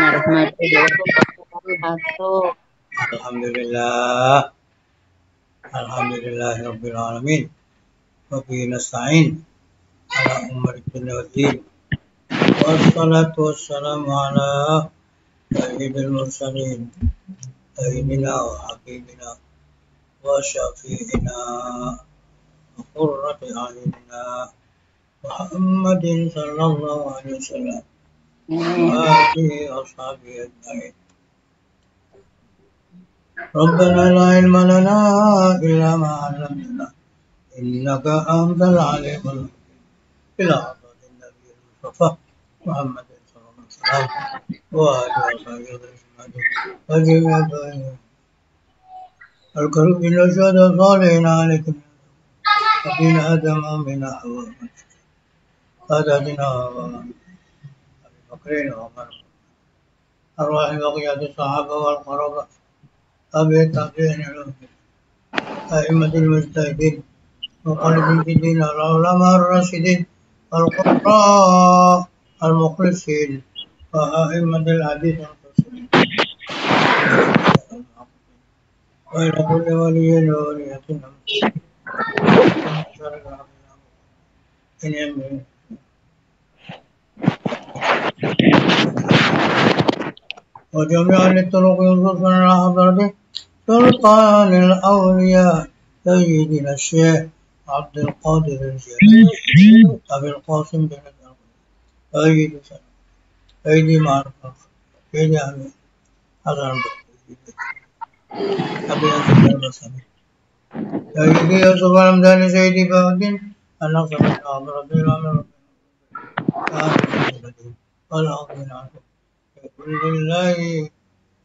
warahmatullahi wabarakatuh. Alhamdulillah. Alhamdulillahirabbil alamin. Wa bihi nasta'in ala umuri dunya waddin. Wassalatu wassalamu ala sayyidil mursalin sayyidina wa habibina wa syafi'ina wa qurrati a'yunina Muhammadin sallallahu alaihi wasallam wa alihi washabihi ajma'in. ربنا لا علم لنا إلا ما علمتنا إنك أنت العليم الحكيم إلى حضرة النبي المصطفى محمد صلى الله عليه وسلم وآله وصحبه أجمعين الكريم إن شهد صالحين عليكم وبين آدم من حواء سادتنا أبي بكر وعمر أرواح بقية الصحابة والقرابة أبي التابعين لهم أئمة المجتهدين مخالفين في الدين العلماء الراشدين القراء المخلصين وأئمة الحديث المفسرين وإلى كل ولي وولية وجميع الطرق يوصلنا إلى حضرة سلطان الأولياء سيدنا الشيخ عبد القادر الجليل أبي القاسم بن سيد سيدي معرفة سيدي أبي حسن أبي حسن البصري سيدي يوسف الحمداني سيدي فهد النصر بن عبد رضي الله عنه والعظيم عنه يقول لله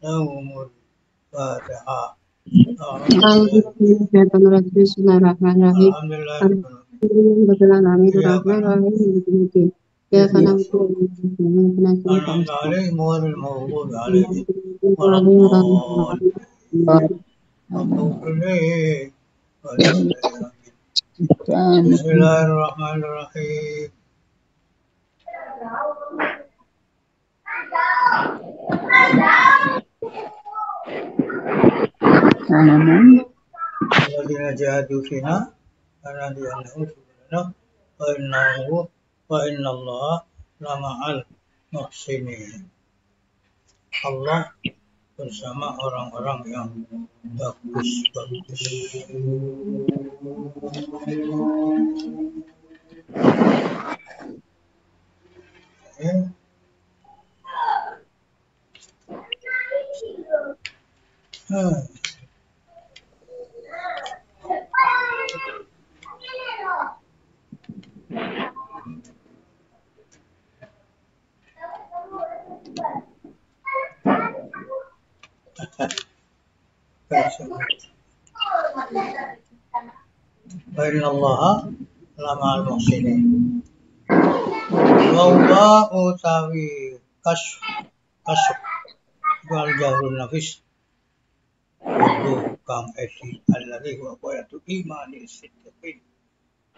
لهم الفاتحة. Bismillahirrahmanirrahim. Bismillahirrahmanirrahim. الذين جاهدوا فينا لنهدينهم سبلنا وإن الله لمع المحسنين. Allah bersama orang-orang yang bagus-bagus. Inna Allah lama'al muhsinin. Wa utawi kasf wal jahrun nafis itu kang esi alladhi wa qayatu imani siddiqin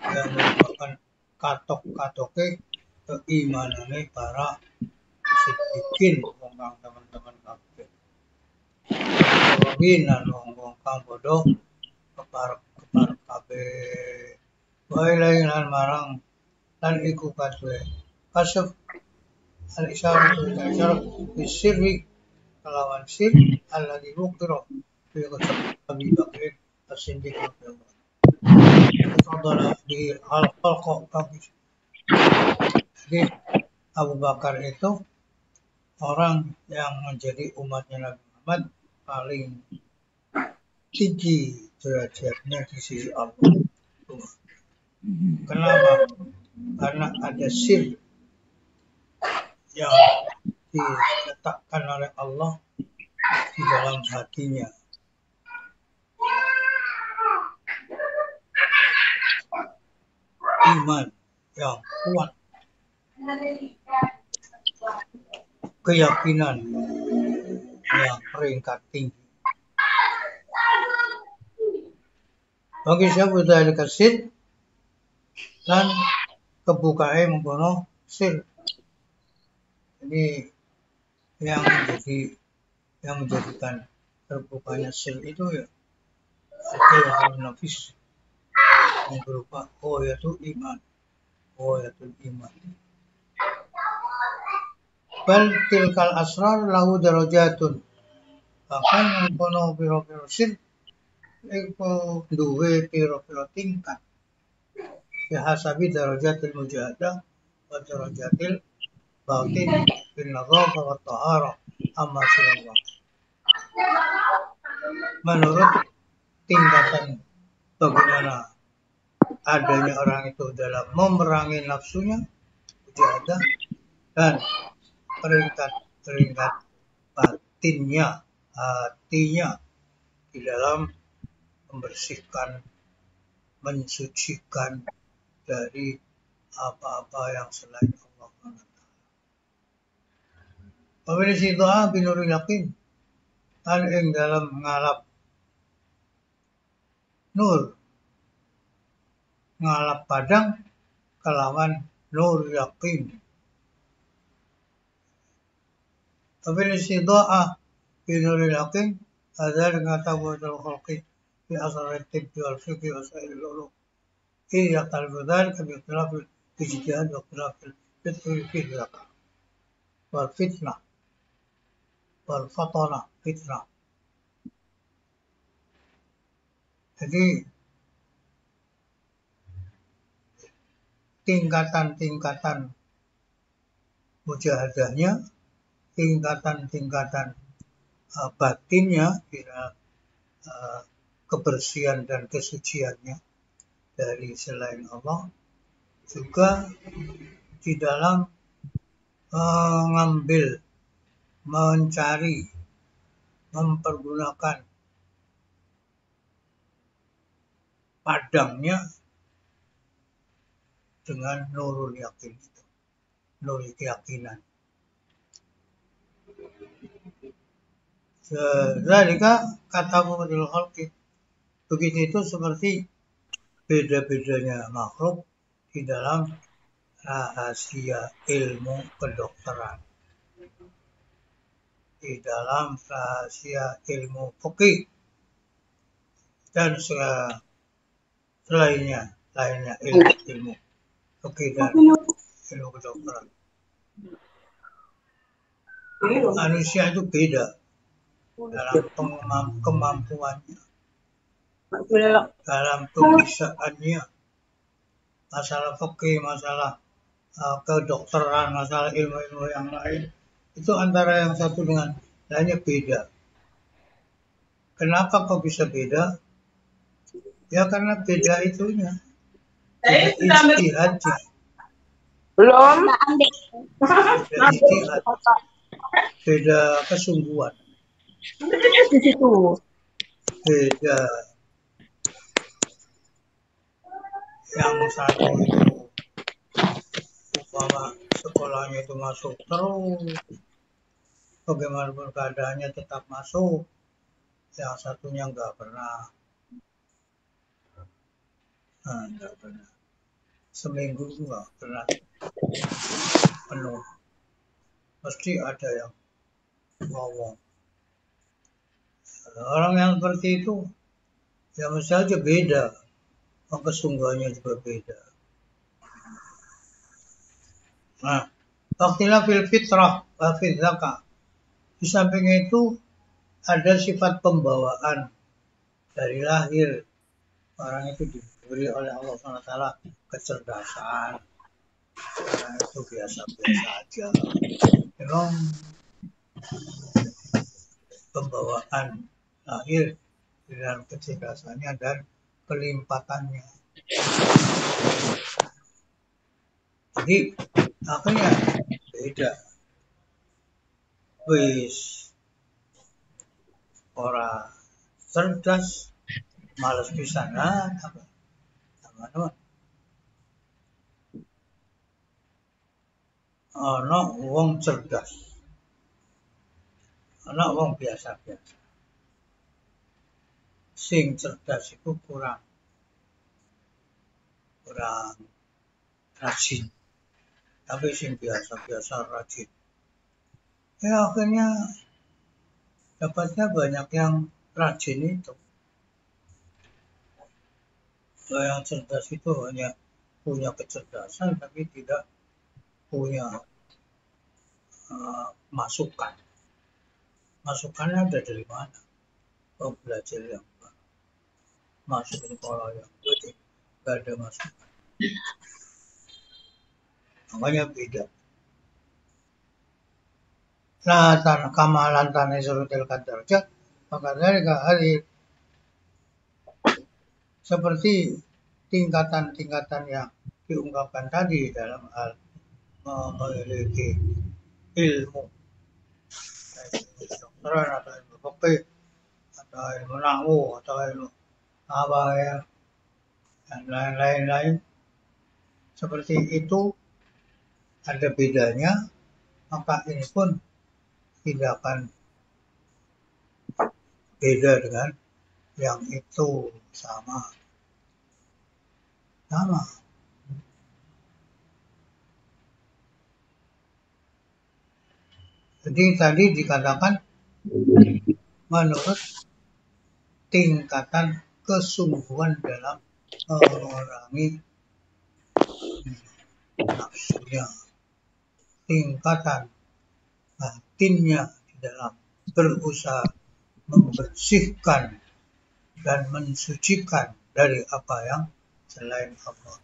yang merupakan katok-katoke keimanane para siddiqin wong teman-teman kabeh. Binan wong kang bodoh keparek kabeh. Wae lain marang lan iku kabeh kasef al-isyarah bisirri kelawan sir alladhi wukira fi Abi Bakr as-Siddiq radhiyallahu di al-khalqa kabeh. Jadi Abu Bakar itu orang yang menjadi umatnya Nabi Muhammad paling tinggi derajatnya di sisi Allah. Kenapa? Karena ada sir yang diletakkan oleh Allah di dalam hatinya. Iman yang kuat, keyakinan yang peringkat tinggi. Bagi siapa sudah dikasih dan kebukaan membunuh sir. Jadi yang menjadikan terbukanya sel itu ya al nafis yang berupa qawatul iman. Bal tilkal asrar lahu darajatun. Bahkan mengkono piro-piro sir iku duwe piro-piro tingkat. Ya hasabi darajatil mujahadah wa darajatil batin bin nadhafa wa taharah amma silallah. Menurut tingkatan bagaimana adanya orang itu dalam memerangi nafsunya, mujahadah, dan peringkat batinnya, hatinya di dalam membersihkan, mensucikan dari apa-apa yang selain Allah. Pemilik doa binuril yakin, hal yang dalam ngalap nur, ngalap padang kelawan nur yakin. Pemilik doa binuril yakin, ada dengan tabuatul khalqi fi asrar tibbi wal fiqhi wa sa'il ulum. Ini yakal bedal kami khilaf ijtihad wa khilaf fitrah wal fitnah wal fatana fitnah. Jadi tingkatan-tingkatan mujahadahnya, tingkatan-tingkatan batinnya, kebersihan dan kesuciannya dari selain Allah, juga di dalam mengambil, mencari, mempergunakan padangnya dengan nurul yakin itu, nur keyakinan. Zalika kata Muhammadul Khalqi, begitu itu seperti beda-bedanya makhluk di dalam rahasia ilmu kedokteran, di dalam rahasia ilmu fikih dan lainnya ilmu fikih dan ilmu kedokteran. Manusia itu beda dalam kemampuannya, dalam kebisaannya, masalah fikih, masalah kedokteran, masalah ilmu-ilmu yang lain, itu antara yang satu dengan lainnya beda. Kenapa kok bisa beda? Ya karena beda itunya, beda ijtihadnya. Belum. Beda ijtihad, beda kesungguhan, Di situ. beda. Yang satu itu umpama sekolahnya itu masuk terus, bagaimanapun keadaannya tetap masuk, yang satunya nggak pernah, seminggu nggak pernah penuh, mesti ada yang ngomong. Orang yang seperti itu ya mesti saja beda, kesungguhannya juga beda. Nah, waktilah fil fitrah wa fil zakah. Di samping itu ada sifat pembawaan dari lahir. Orang itu diberi oleh Allah SWT kecerdasan. Orang itu biasa-biasa aja. Memang pembawaan lahir dengan kecerdasannya dan kelimpatannya. Jadi akhirnya beda. Wis orang cerdas, males pisan apa? Teman-teman. Ana wong cerdas. Ana wong biasa-biasa. Sing cerdas itu kurang rajin. Tapi sing biasa-biasa rajin. Ya akhirnya dapatnya banyak yang rajin itu. Kalau yang cerdas itu hanya punya kecerdasan tapi tidak punya masukan. Masukannya ada dari mana? Oh, belajar yang masuk ke sekolah yang berarti nggak ada masukan. Makanya beda. Nah, kamalan tanah surutil kadarja, maka dari hari seperti tingkatan-tingkatan yang diungkapkan tadi dalam hal memiliki ilmu, kedokteran atau ilmu fikih atau ilmu nahwu atau ilmu apa ya dan lain-lain seperti itu ada bedanya, maka ini pun tidak akan beda dengan yang itu sama. Jadi tadi dikatakan menurut tingkatan kesungguhan dalam mengurangi nafsunya, tingkatan batinnya di dalam berusaha membersihkan dan mensucikan dari apa yang selain Allah.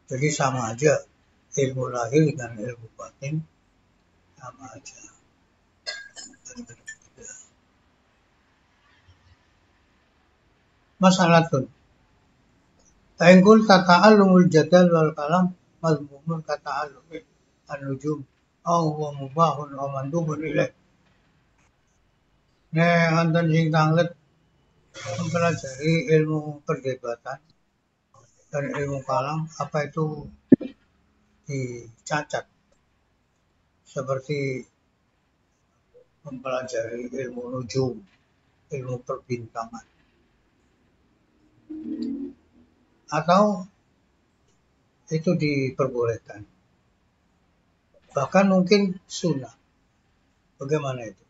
Jadi sama aja ilmu lahir dengan ilmu batin sama aja. Masalah tuh. Ta'ingkul tata'allumul jadal wal kalam mazmumul kata'allumi an-nujum au wa mubahun wa mandubun ilaih. Nek wonten sing tanglet mempelajari ilmu perdebatan dan ilmu kalam, apa itu dicacat seperti mempelajari ilmu nujum, ilmu perbintangan, atau itu diperbolehkan, bahkan mungkin sunnah. Bagaimana itu?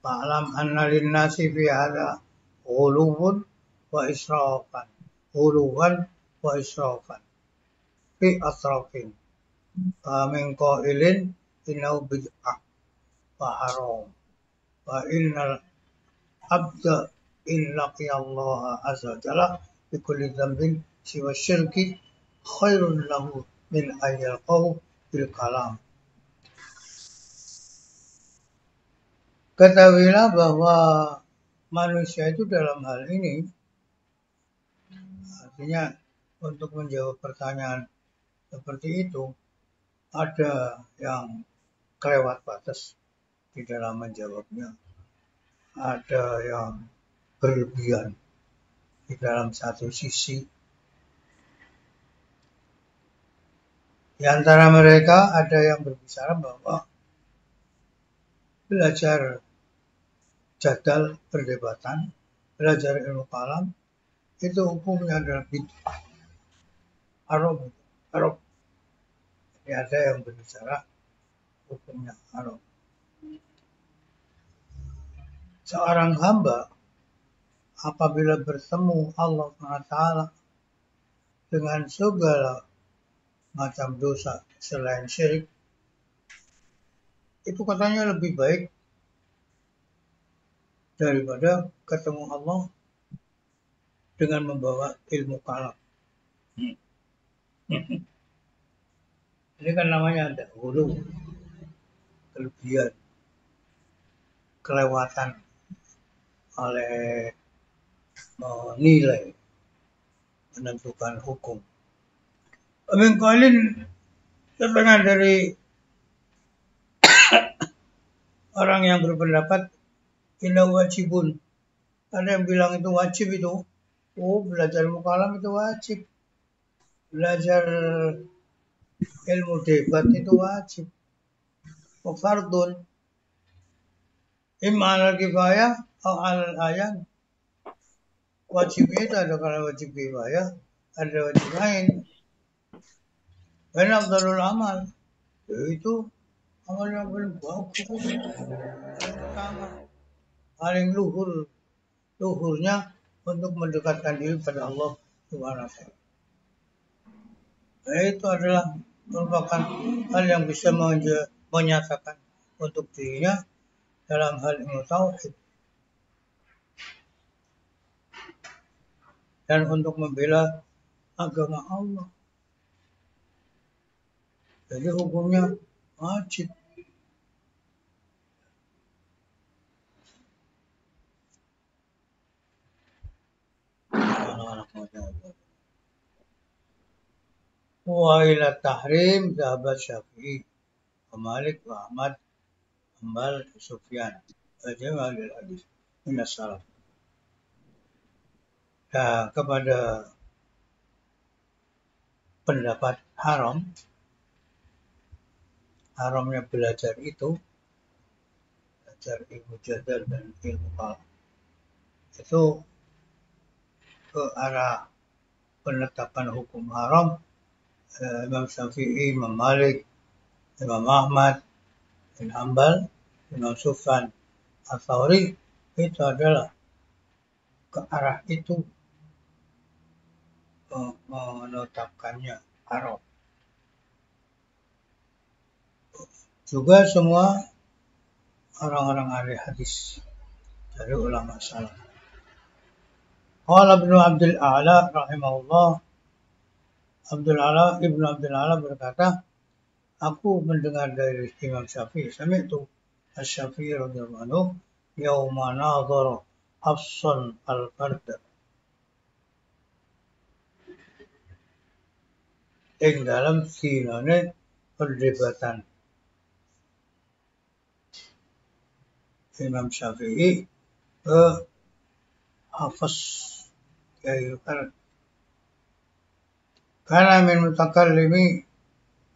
Fa'lam anna linnasi fi hadha ghuluwun wa israfan, ghuluwan wa israfan fi asrafin, min qailin innahu bid'ah wa haram wa innal abda in laqiyallaha azza jalla bi kulli dhanbin siwa syirki khairun lahu min ayyalqahu bil kalam. Ketahuilah bahwa manusia itu dalam hal ini, artinya untuk menjawab pertanyaan seperti itu, ada yang kelewat batas di dalam menjawabnya, ada yang berlebihan di dalam satu sisi. Di antara mereka ada yang berbicara bahwa belajar jadal perdebatan, belajar ilmu kalam itu hukumnya adalah bid'ah, haram. Jadi ada yang berbicara hukumnya haram. Seorang hamba apabila bertemu Allah SWT dengan segala macam dosa selain syirik, itu katanya lebih baik daripada ketemu Allah dengan membawa ilmu kalam. Ini kan namanya ada hulu, kelebihan, kelewatan oleh nilai menentukan hukum. Min qailin, setengah dari orang yang berpendapat inna wajibun, ada yang bilang itu wajib itu. Oh, belajar ilmu kalam itu wajib, belajar ilmu debat itu wajib. Fardun imma alal kifayah atau alal ayan. Wajib itu ada kalau wajib kifayah, ada wajib lain. Ben afdalul amal, yaitu amal yang paling bagus, paling utama, paling luhurnya untuk mendekatkan diri pada Allah Subhanahu wa taala. Itu adalah merupakan hal yang bisa menyatakan untuk dirinya dalam hal ilmu tauhid dan untuk membela agama Allah. Jadi hukumnya wajib. Wa ila tahrim dhahabat Syafi'i wa Malik wa Ahmad Hambal Sufyan. Jami'ah ahli hadis min as-salaf. Ya, kepada pendapat haramnya belajar itu, belajar ilmu jadal dan ilmu kalam, itu ke arah penetapan hukum haram. Imam Syafi'i, Imam Malik, Imam Ahmad bin Hambal, Imam Sufyan Ats-Tsauri itu adalah ke arah itu menetapkannya haram. Juga semua orang-orang ahli hadis dari ulama salaf. Qala Ibnu Abdul A'la rahimahullah, Ibnu Abdul A'la berkata, aku mendengar dari Imam Syafi'i, sami'tu Asy-Syafi'i radhiyallahu anhu yauma nadhara Hafsan al-Fard ing dalam sinane perdebatan. Imam Syafi'i ke Hafs yaitu karena min mutakallimi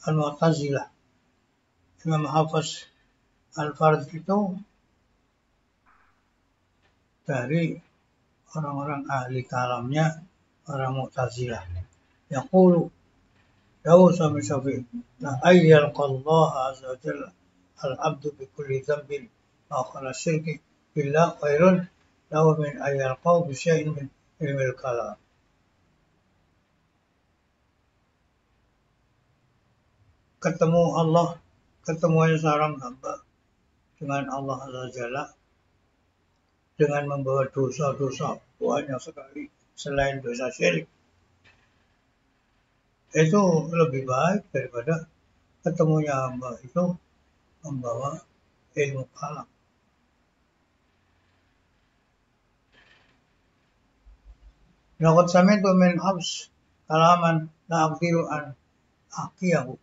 al-Mu'tazilah. Imam Hafs al-Fard itu dari orang-orang ahli kalamnya orang Mu'tazilah. Yaqulu Dawu Sami Syafi'i, la ayyalqallaha azza wa jalla al-abdu bi kulli dhanbin ma khala syirki billah khairun lahu min ayyalqahu bi syai'in min ilmil kalam. Ketemuannya seorang hamba dengan Allah Azza wa Jalla dengan membawa dosa-dosa banyak sekali selain dosa syirik, itu lebih baik daripada ketemunya hamba itu membawa ilmu kalam. Laqad sami'tu min Hafs kalaman la aqdiru an aqiyahu.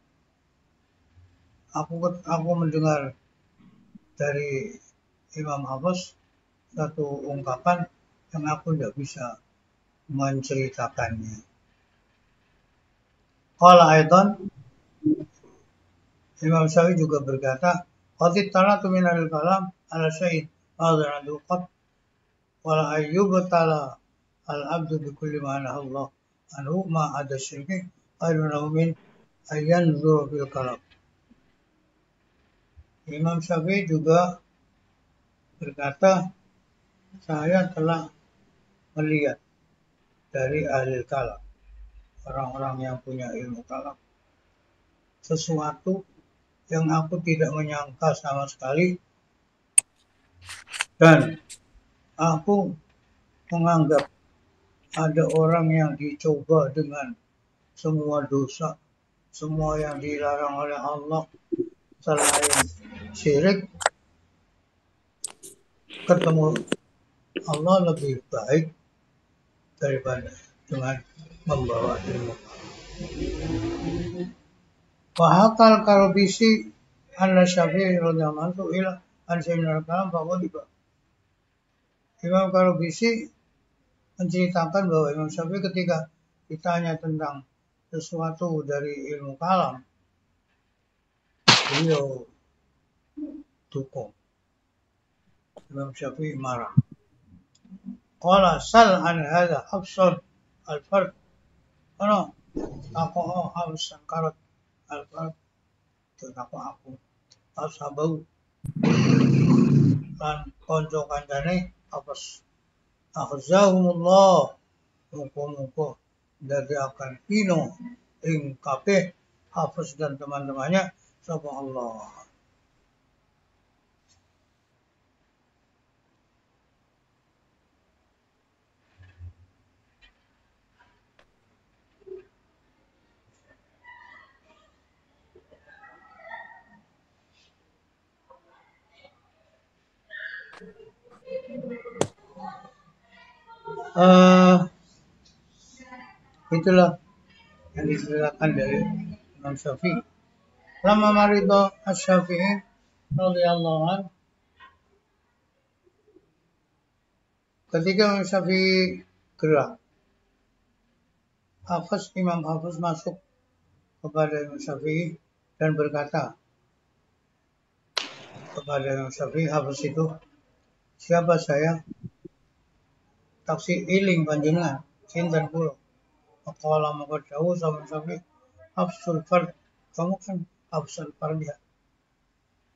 Aku mendengar dari Imam Hafs satu ungkapan yang aku tidak bisa menceritakannya. Qala aidan, Imam Syafi'i juga berkata, qad talatu min al-kalam ala syai'in hadha al-qad wala ayyubtala al-abdu bi kulli ma nahaa Allah anhu ma ada syirki khairun lahu min ayyanzura fil kalam. Imam Syafi'i juga berkata, saya telah melihat dari ahli kalam, orang-orang yang punya ilmu kalam, sesuatu yang aku tidak menyangka sama sekali, dan aku menganggap ada orang yang dicoba dengan semua dosa, semua yang dilarang oleh Allah selain syirik, ketemu Allah lebih baik daripada dengan membawa ilmu. Wahakal Karobisi anna Syafi'i radhiyallahu anhu ila an sayyidina kalam faqadiba. Imam Karobisi menceritakan bahwa Imam Syafi'i ketika ditanya tentang sesuatu dari ilmu kalam, beliau dukung. Imam Syafi'i marah. Qala sal an hadha Hafsan al-Fard. Aku Hafs al-Fard Al-Fard kenapa aku ashabau lan konco kancane apes akhzahumullah muka-muka dari akan pino ing kabeh Hafiz dan teman-temannya sapa Allah. Itulah yang diceritakan dari Imam Syafi'i. Lama marido Asy-Syafi'i radhiyallahu anhu, ketika Imam Syafi'i gerak, Imam Hafiz masuk kepada Imam Syafi'i dan berkata kepada Imam Syafi'i, Hafiz itu, siapa saya? Taksi iling panjenengan, sinten kula. Maqala maka dawuh sama Syafi'i, Hafsul Fard, kamu kan Hafsul Fard ya.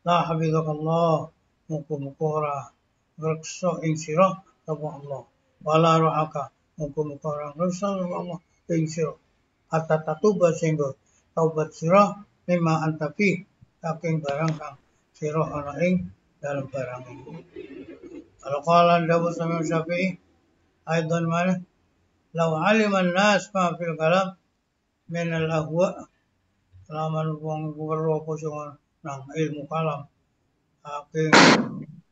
La hafizakallah, muka-muka ora ngreksa ing sira sapa Allah. Wala ra'aka, muka-muka ora ngreksa sapa Allah ing sira. Hatta tatuba sehingga taubat sira mimma antafi saking barang kang sira ana ing dalam barang itu. Kalau qala dawuh sama Syafi'i, aidan mana? Lau aliman nas ma fil kalam min al-ahwa, laman wong weruh apa sing nang ilmu kalam saking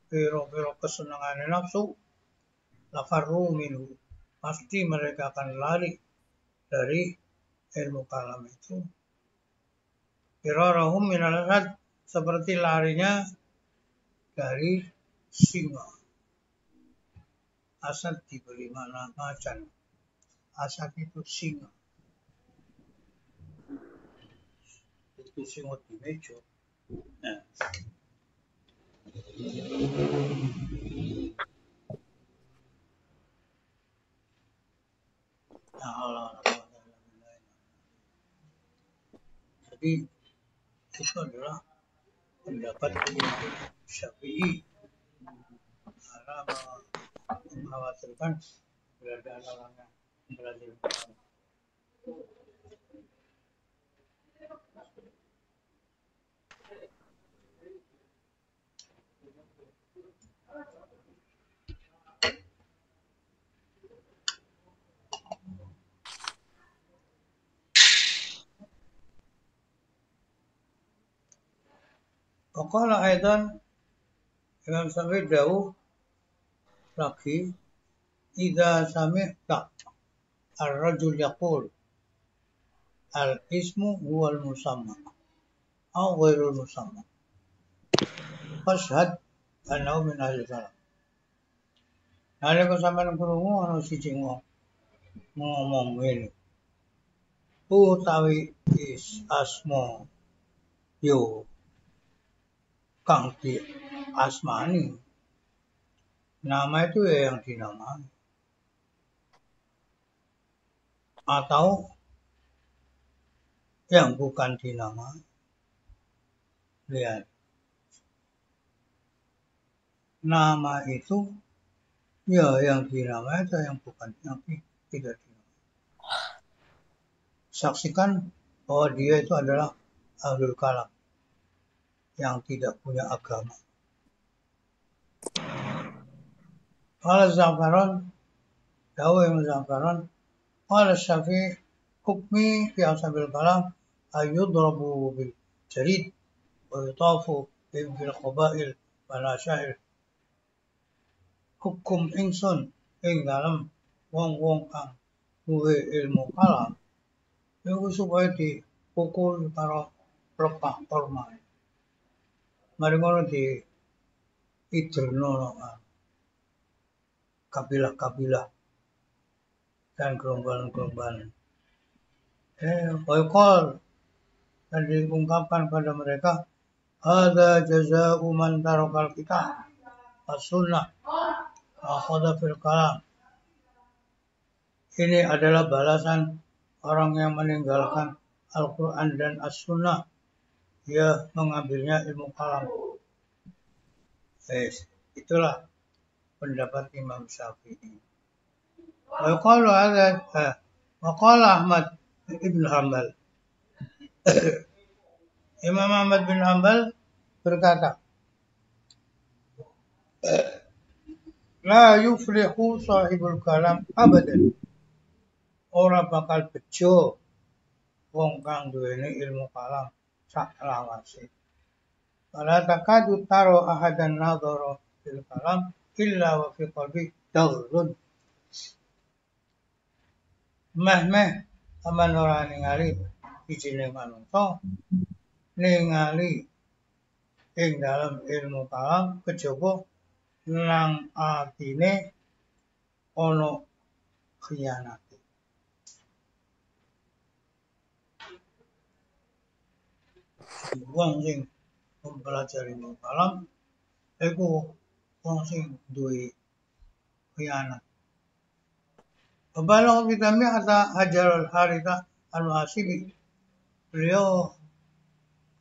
piro-piro kesenangan nafsu, lafarru minhu, pasti mereka akan lari dari ilmu kalam itu. Firarahum minal asad, seperti larinya dari singa. Asad diberi mana macan. Asad itu singa. Itu singa di meja. Nah. Jadi itu adalah pendapat Imam Syafi'i karena mengkhawatirkan keberadaan orang yang belajar Quran. Waqala aidan, Imam Syafi'i dawuh lagi, idza sami'ta ar-rajul yaqul al-ismu huwal musamma aw ghairul musamma fashhad annahu min ahli kalam. Nalika sampeyan krungu ana siji ngomong ngene, utawi asma yo kang di asmani, nama itu ya yang dinamai, atau yang bukan dinamai. Lihat, nama itu ya yang dinamai atau yang bukan, yang tidak dinamai. Saksikan bahwa dia itu adalah ahlul kalam yang tidak punya agama. Qala Za'faran, dawuh Imam Za'faran, qala Syafi'i, hukmi fi ashabil kalam ayudrabu bil jarid wa yutafu bil qabail wal asyair. Hukum ingsun ing dalem wong-wong kang duwe ilmu kalam iku supaya dipukul karo lepah korma. Mari ngono di iderno kabilah-kabilah dan gerombolan-gerombolan. Boykol dan diungkapkan pada mereka, ada jaza'u man tarakal kitab as-sunnah akhadha fil kalam. Ini adalah balasan orang yang meninggalkan Al-Quran dan As-Sunnah, dia mengambilnya ilmu kalam. Itulah pendapat Imam Syafi'i. Waqala Ahmad ibn Hanbal. Imam Ahmad bin Hanbal berkata, la yuflihu sahibul kalam abadan. Ora bakal bejo wong kang duweni ilmu kalam sak lawase. Wala takadu taro ahadan nadhara fil kalam illa wa fi qalbi daghrun. Meh aman ora ningali ijine manungsa ningali ing dalam ilmu kalam kejaba nang atine ana khianat. Wong sing mempelajari ilmu kalam iku wong sing duwe khianat. Babalong kita mi'ata Hajar al-Haritha al-Hasibi. Beliau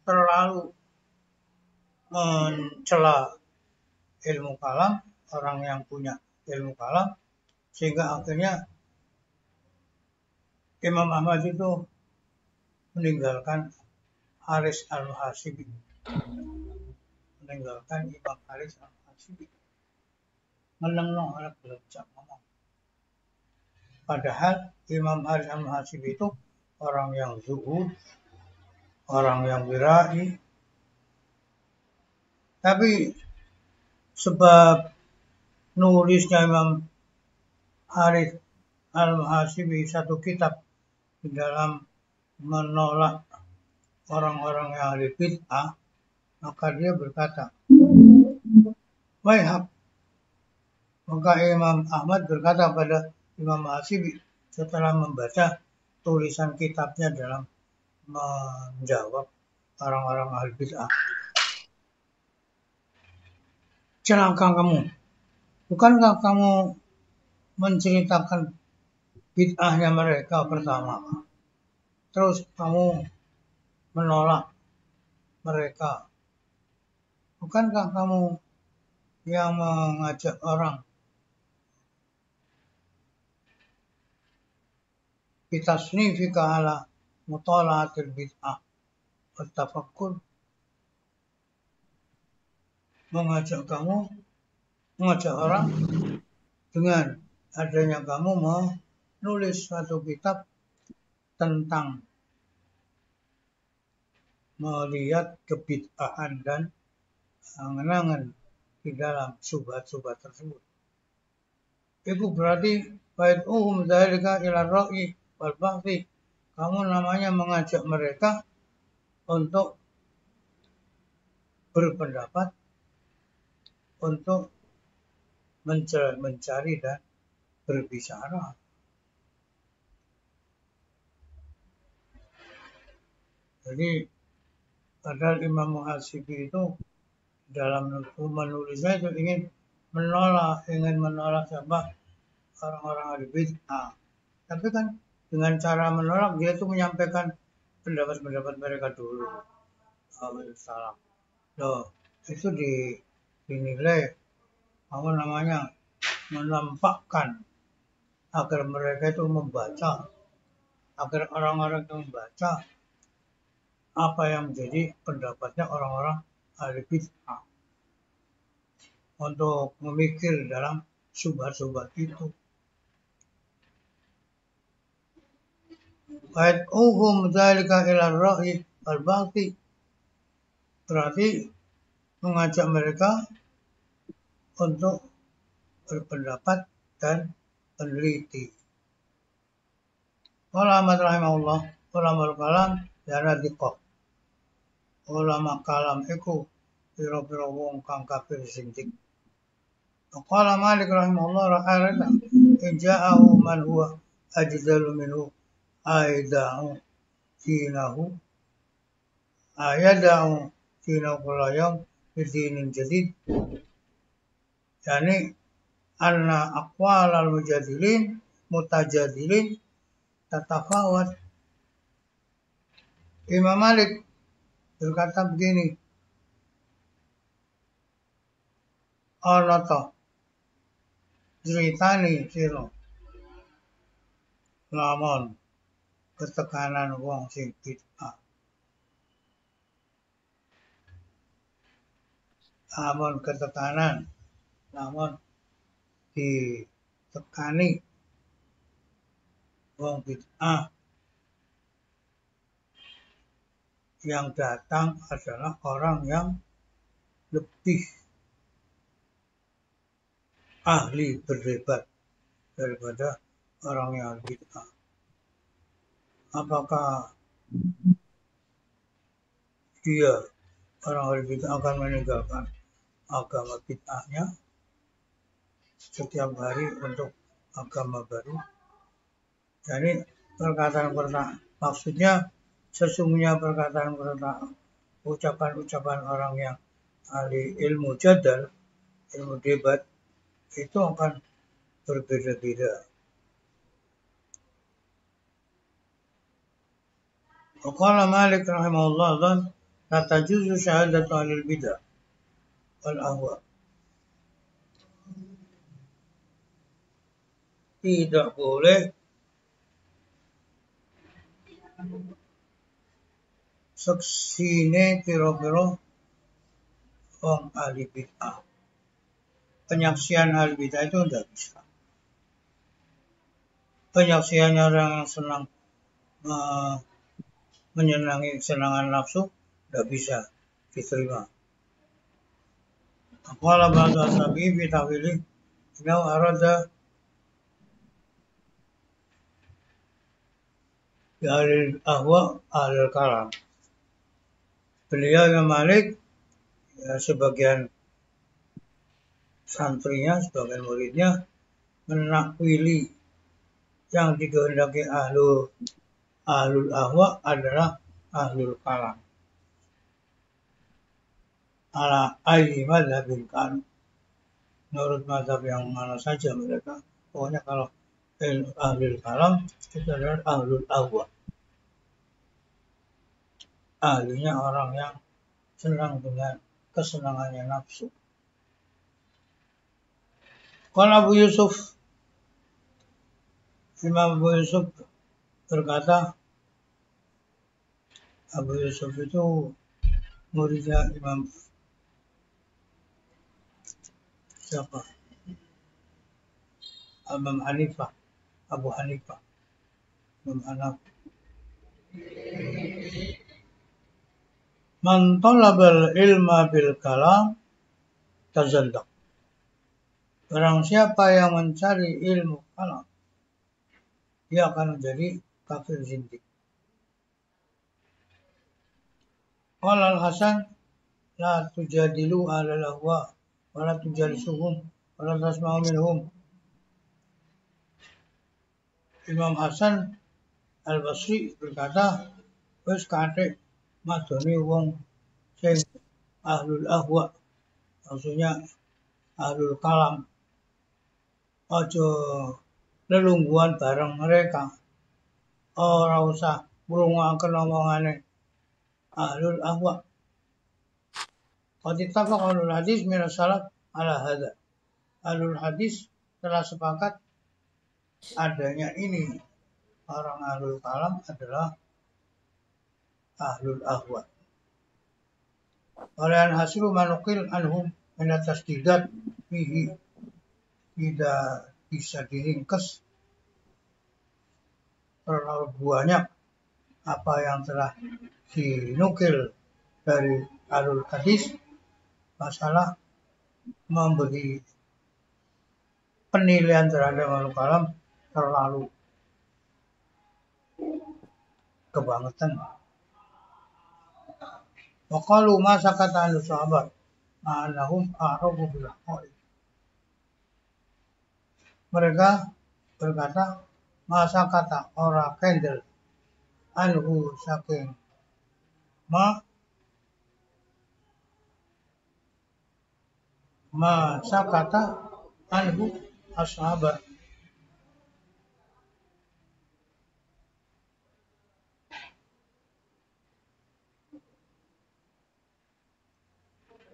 terlalu mencela ilmu kalam, orang yang punya ilmu kalam, sehingga akhirnya Imam Ahmad itu meninggalkan Haris al-Hasibi. Meninggalkan Imam Haris al-Hasibi. Menengno orang belajar ngomong. Padahal Imam Haris al-Hasibi itu orang yang zuhud, orang yang wirai. Tapi sebab nulisnya Imam Haris al-Hasibi satu kitab di dalam menolak orang-orang yang ahli bid'ah, maka dia berkata, Waihab. Maka Imam Ahmad berkata pada Imam Hasibi setelah membaca tulisan kitabnya dalam menjawab orang-orang ahli bid'ah. Celaka kamu. Bukankah kamu menceritakan bid'ahnya mereka pertama? Terus kamu menolak mereka. Bukankah kamu yang mengajak orang bitasnifika ala mutala'atil bid'ah wa tafakkur? Mengajak orang dengan adanya kamu menulis suatu kitab tentang melihat kebid'ahan dan angan-angan di dalam subhat-subhat tersebut. Itu berarti fa'id'uhum dzalika ila ra'i wal bahthi. Kamu namanya mengajak mereka untuk berpendapat, untuk mencari dan berbicara. Jadi padahal Imam Muhasibi itu dalam menulisnya itu ingin menolak siapa orang-orang ahli bid'ah. Tapi kan dengan cara menolak dia itu menyampaikan pendapat-pendapat mereka dulu. Salam. Loh, itu dinilai namanya menampakkan agar mereka itu membaca, agar orang-orang itu membaca apa yang menjadi pendapatnya orang-orang ahli bid'ah untuk memikir dalam subhat-subhat itu. Fa'id'uhum dzalika ila ar-ra'yi wal bahthi. Berarti mengajak mereka untuk berpendapat dan meneliti. Ulama rahimahullah, ulama kalam yana diqah. Ulama kalam iku pira-pira wong kang kafir sintik. Qala Malik rahimahullah ra'arada in ja'ahu man huwa ajdalu minhu aida'u dinahu ayada'u dinahu kulla yawm bidinin jadid. Yani anna aqwal al-mujadilin mutajadilin tatafawat Imam Malik berkata begini, ana ta ceritani sira lamun ketekanan wong sing bid'ah. Lamun ketekanan, lamun ditekani wong bid'ah, yang datang adalah orang yang lebih ahli berdebat daripada orang yang bid'ah. Apakah dia orang yang bid'ah akan meninggalkan agama bid'ahnya setiap hari untuk agama baru? Jadi perkataan maksudnya sesungguhnya perkataan ucapan-ucapan orang yang ahli ilmu jadal, ilmu debat itu akan berbeda-beda. Waqala Malik rahimahullah dan la tajuzu syahadatu ahli bidah wal ahwa. Tidak boleh saksine kira-kira wong ahli bid'ah. Penyaksian ahli bid'ah itu tidak bisa. Penyaksiannya orang yang senang menyenangi kesenangan nafsu tidak bisa diterima. Qala ba'du ashabi fi tawili inau arada ahli ahwa ahli kalam. Beliau Imam Malik, ya, sebagian santrinya, sebagian muridnya menakwili yang dikehendaki ahlul ahwa adalah ahlul kalam. Ala ayyi madhabin kan, menurut mazhab yang mana saja mereka, pokoknya kalau ahlul kalam itu adalah ahlul ahwa, ahlinya orang yang senang dengan kesenangannya nafsu. Kalau Abu Yusuf, Imam Abu Yusuf berkata, Abu Yusuf itu muridnya Imam siapa? Imam Hanifah, Abu Hanifah, Imam Hanaf. Man talabal ilma bil kalam tazandaq. Barang siapa yang mencari ilmu kalam, dia akan menjadi kafir zindik. Qala al-Hasan la tujadilu ahlal ahwa wa la tujalisuhum wa la tasma'u minhum. Imam Hasan Al-Basri berkata, wis kathik madoni wong sing ahlul ahwa, maksudnya ahlul kalam, aja lelungguhan bareng mereka, ora usah ngrungokaken omongane ahlul ahwa. Qad ittafaqa ahlul hadis min as-salaf ala hadza. Ahlul hadis telah sepakat adanya ini, orang ahlul kalam adalah ahlul ahwa. Walayan hasilu manukil anhum min at-tasdidat fihi tidak bisa diringkas terlalu banyak apa yang telah dinukil dari ahlul hadis masalah memberi penilaian terhadap ahlul kalam terlalu kebangetan. Waqalu ma sakata ahlu sahabat ma'anahum a'rabu bil haqa'iq. Mereka berkata, masa kata orang kendel anhu saking masa kata anhu ashabat.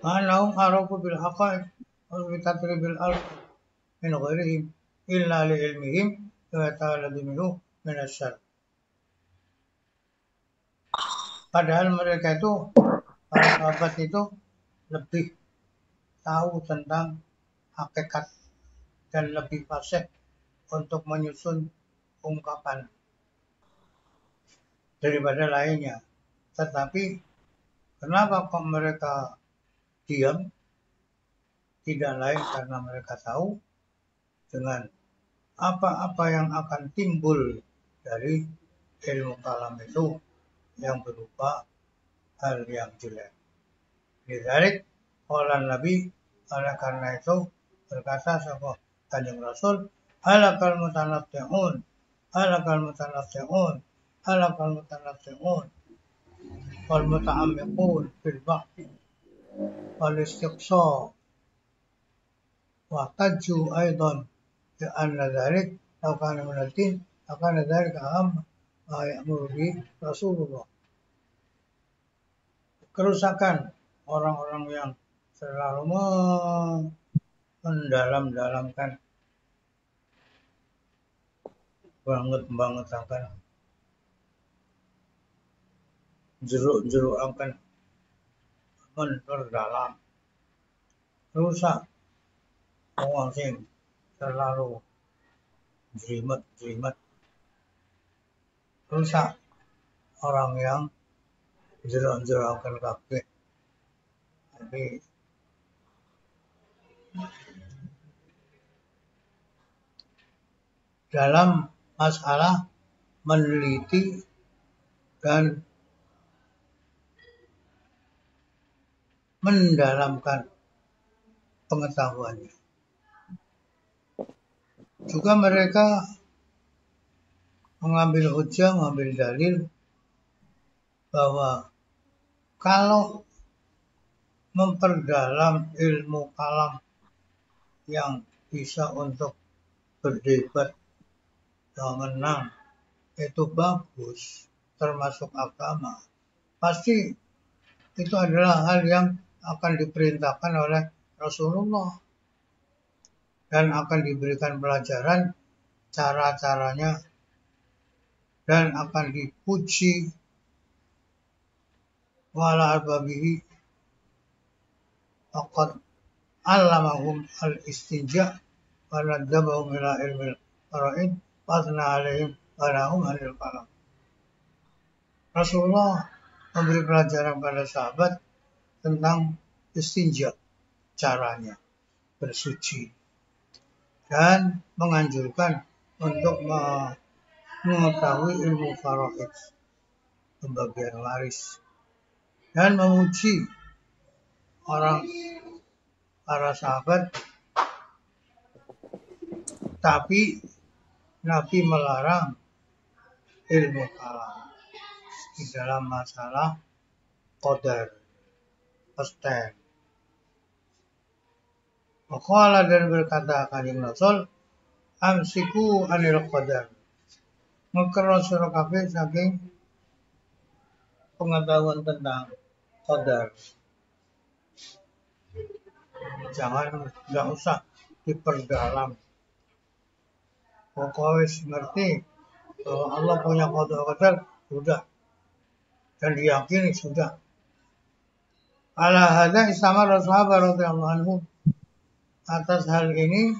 Anahum arafu bil haqaiq wa bi tatribil alf min ghairihim illa li ilmihim wa ta'aladu minhu min asyar. Padahal mereka itu, para sahabat itu lebih tahu tentang hakikat dan lebih fasih untuk menyusun ungkapan daripada lainnya. Tetapi kenapa kok mereka diam? Tidak lain karena mereka tahu dengan apa-apa yang akan timbul dari ilmu kalam itu yang berupa hal yang jelek. Jadi, oleh Nabi, oleh karena itu berkata sapa Kanjeng Rasul, halakal mutanatti'un, halakal mutanatti'un, halakal mutanatti'un, wal muta'ammiqun fil bahthi wal istiqsa wa tajju aidan bi anna dzalik law kana min ad-din akan dzalika aham ma ya'muru bi Rasulullah. Kerusakan orang-orang yang selalu mendalam-dalamkan banget akan jeruk akan memperdalam rusak orang sing terlalu jelimet rusak orang yang jeruk akan kabeh. Jadi dalam masalah meneliti dan mendalamkan pengetahuannya. Juga mereka mengambil hujah, mengambil dalil bahwa kalau memperdalam ilmu kalam yang bisa untuk berdebat dan menang itu bagus, termasuk agama, pasti itu adalah hal yang akan diperintahkan oleh Rasulullah dan akan diberikan pelajaran cara-caranya dan akan dipuji wala albabihi faqad allamahum al-istinja wa nadabahum ila ilmil fara'id wa asna alaihim wa lahum anil kalam. Rasulullah memberi pelajaran pada sahabat tentang istinja, caranya bersuci, dan menganjurkan untuk mengetahui ilmu faraid, pembagian waris, dan memuji orang para sahabat. Tapi Nabi melarang ilmu kalam di dalam masalah qadar, pasti. Waqala dan berkata Kanjeng Rasul, amsiku anil qadar. Ngekero sira kabeh saking pengetahuan tentang qadar. Jangan, enggak usah diperdalam. Pokoknya ngerti bahwa Allah punya qadar, sudah, dan diyakini sudah. Ala hadza istamara sahabat radhiyallahu anhum. Atas hal ini,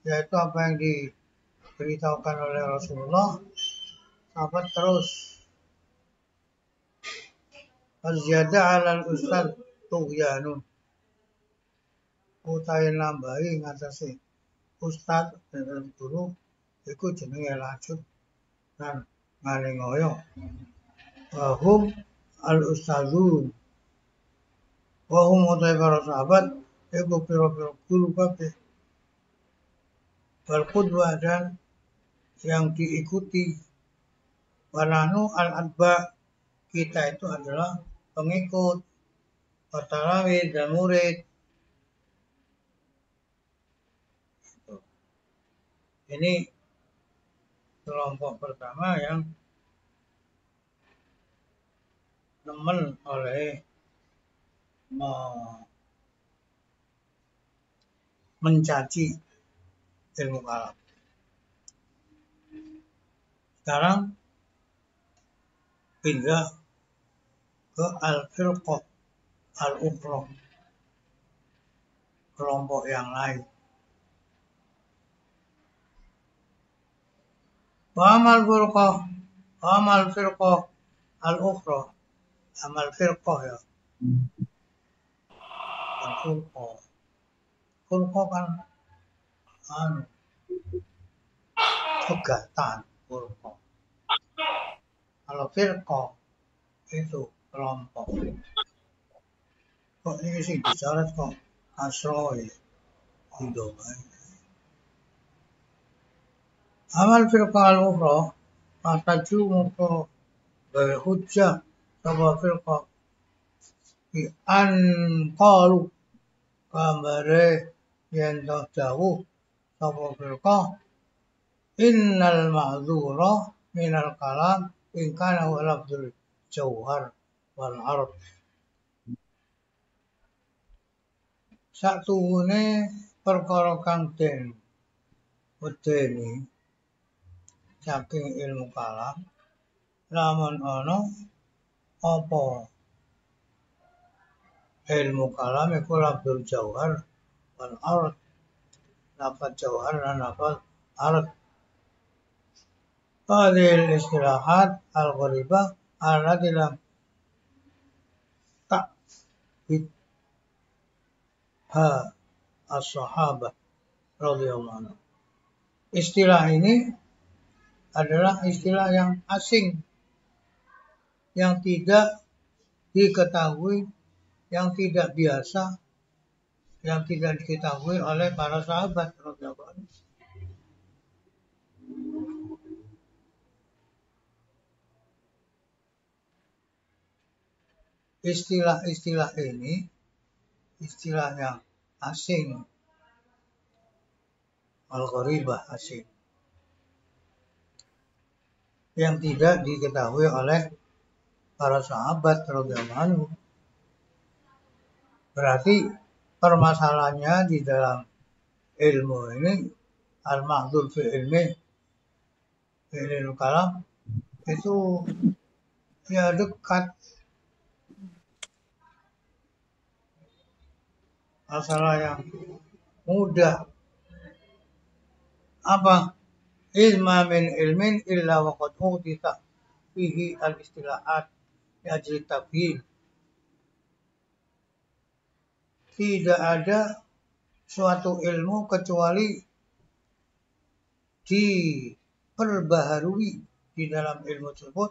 yaitu apa yang diberitahukan oleh Rasulullah, sahabat terus aziyada alal ustad tughyanun, utahe nambahi ngatasi ustad dan guru iku jenenge lanjut dan ngalengoyo. Wahum al ustadzun, wahum utahe para sahabat iku pira-pira guru kabeh, wal qudwah dan yang diikuti, wananu al-adba, kita itu adalah pengikut, watarawi dan murid. Ini kelompok pertama yang nemen oleh mencaci ilmu kalam. Sekarang pindah ke al-firqah al-ukhra, kelompok yang lain. Wa amal firqah al-ukhra, amal firqah ya. Firqah kan pegatan firqah. Kalau firqah itu kelompok. Kok ini sih disyarat kok asroi itu. Amal firqah al-ukhra ataju muka berhujjah sama firqah di qalu kambare yen jauh sama firqah innal ma'dzura minal kalam in kana huwa lafzul jauhar wal arad. Satuhune perkara kang den wedeni saking ilmu kalam lamun ana apa ilmu kalam iku lafzul jauhar wal arad, lafaz jauhar dan lafaz arad. Hadhihi al-istilahat al-gharibah allati lam ta'bid as-sahabah radhiyallahu anhum. Istilah ini adalah istilah yang asing, yang tidak diketahui, yang tidak biasa, yang tidak diketahui oleh para sahabat radhiyallahu anhum. Istilah-istilah ini istilah yang asing, al-gharibah asing, yang tidak diketahui oleh para sahabat radhiyallahu anhum. Berarti permasalahannya di dalam ilmu ini al-mahdhur fi ilmu kalam itu ya dekat. Masalah yang mudah. Apa? Ilma min ilmin illa waqad uhditha fihi al-istilahat yajri tabyin. Tidak ada suatu ilmu kecuali diperbaharui di dalam ilmu tersebut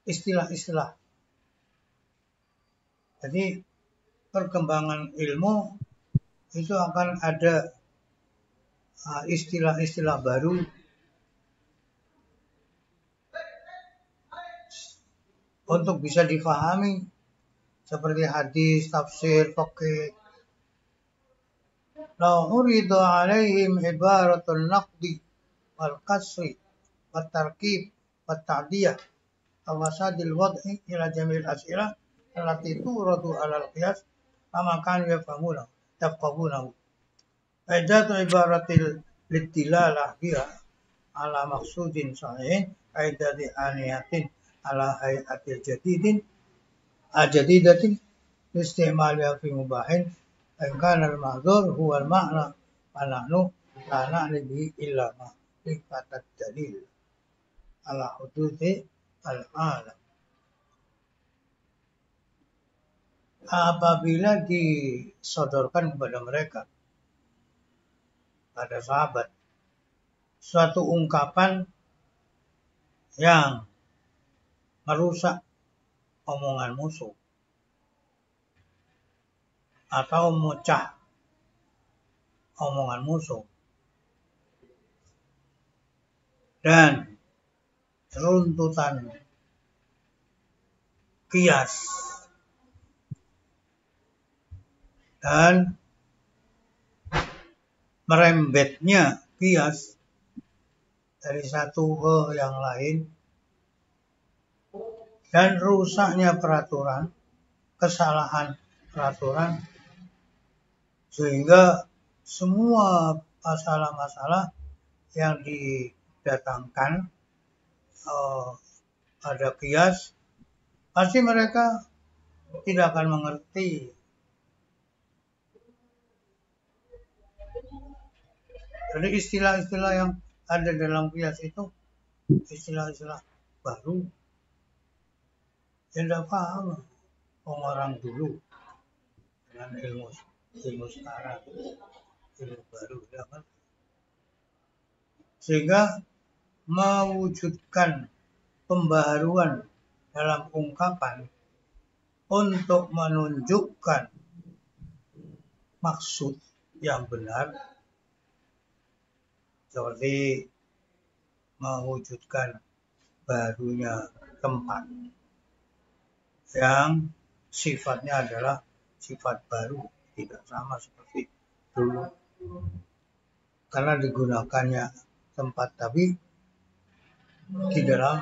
istilah-istilah. Jadi perkembangan ilmu itu akan ada istilah-istilah baru untuk bisa difahami seperti hadis, tafsir, fiqh. Law urida alaihim ibaratul naqdi wal qasri wat tarkib wat ta'diyah awasadil wad'i ila jamil as'ilah allati turadu alal qiyas kama kan yafqahunahu. Aidatu ibaratil litilalah biha ala maksudin sahihin aidati aniyatin ala hayatil jadidatin istimaliha fi mubahin kana al-mahdzur huwa al-ma'na wa nahnu la na'ni bihi illa ma ifatat dalil ala huduthi al-alam. Apabila disodorkan kepada mereka, pada sahabat, suatu ungkapan yang merusak omongan musuh atau memecah omongan musuh dan runtutan qiyas dan merembetnya qiyas dari satu ke yang lain dan rusaknya peraturan, kesalahan peraturan, sehingga semua masalah-masalah yang didatangkan ada kias, pasti mereka tidak akan mengerti. Jadi istilah-istilah yang ada dalam kias itu istilah-istilah baru yang tidak paham orang dulu dengan ilmu sekarang, ilmu baru, ya kan? Sehingga mewujudkan pembaharuan dalam ungkapan untuk menunjukkan maksud yang benar, seperti mewujudkan barunya tempat yang sifatnya adalah sifat baru, tidak sama seperti dulu, karena digunakannya tempat tapi di dalam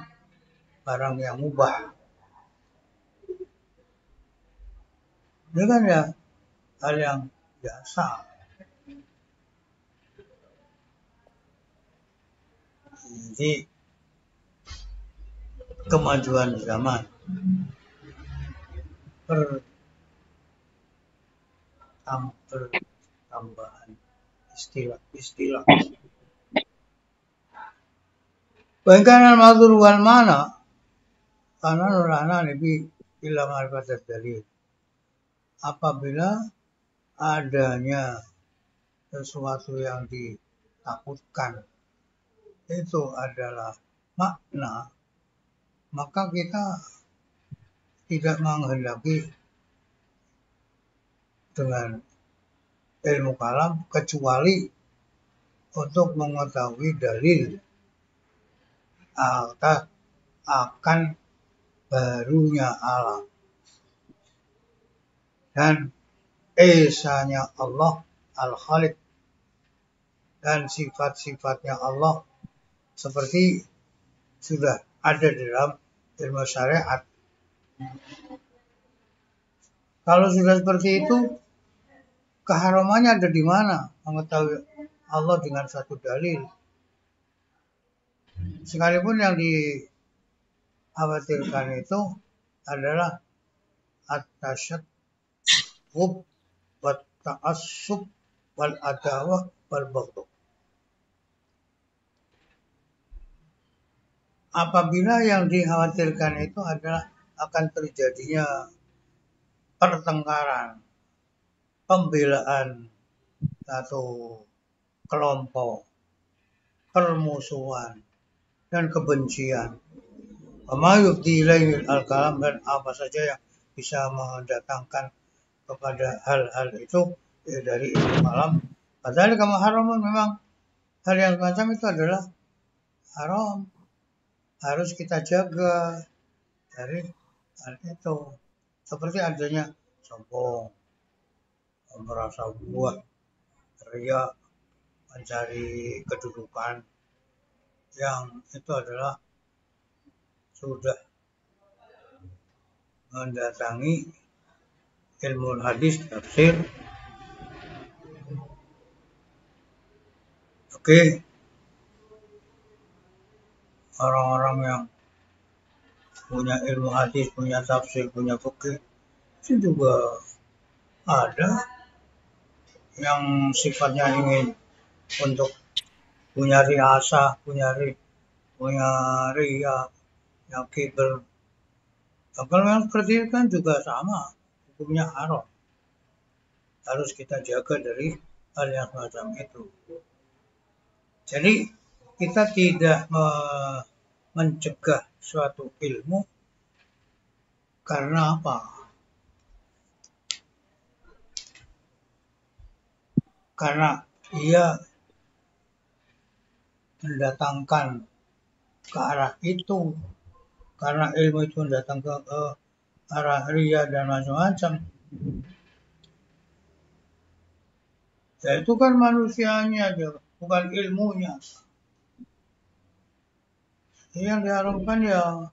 barang yang mubah. Ini kan ya hal yang biasa. Jadi kemajuan zaman, pertambahan istilah-istilah. Bahkan al-mazhur wal mana karena nurana lebih ila ma'rifat dalil. Apabila adanya sesuatu yang ditakutkan itu adalah makna, maka kita tidak menghendaki dengan ilmu kalam kecuali untuk mengetahui dalil akan barunya alam dan esanya Allah al-Khaliq dan sifat-sifatnya Allah seperti sudah ada dalam ilmu syariat. Kalau sudah seperti itu, keharamannya ada di mana? Mengetahui Allah dengan satu dalil. Sekalipun yang dikhawatirkan itu adalah at-tasyaqqub wa ta'assub wal adawah wal baghdad. Apabila yang dikhawatirkan itu adalah akan terjadinya pertengkaran, pembelaan satu kelompok, permusuhan, dan kebencian. Wa yufdi ilaihi al-kalam, dan apa saja yang bisa mendatangkan kepada hal-hal itu dari ilmu kalam. Padahal kama haramun, memang hal yang semacam itu adalah haram. Harus kita jaga dari hal itu. Seperti adanya sombong, merasa buat, riya, mencari kedudukan, yang itu adalah sudah mendatangi ilmu hadis tafsir. Oke, orang-orang yang punya ilmu hadis, punya tafsir, punya fikih, itu juga ada yang sifatnya ingin untuk punya riasa, punya riya, yang kibir. Kalau yang seperti itu kan juga sama, hukumnya haram. Harus kita jaga dari hal yang semacam itu. Jadi kita tidak mencegah suatu ilmu karena apa? Karena ia mendatangkan ke arah itu, karena ilmu itu datang ke arah riya dan macam-macam. Ya itu kan manusianya aja, bukan ilmunya. Yang diharapkan ya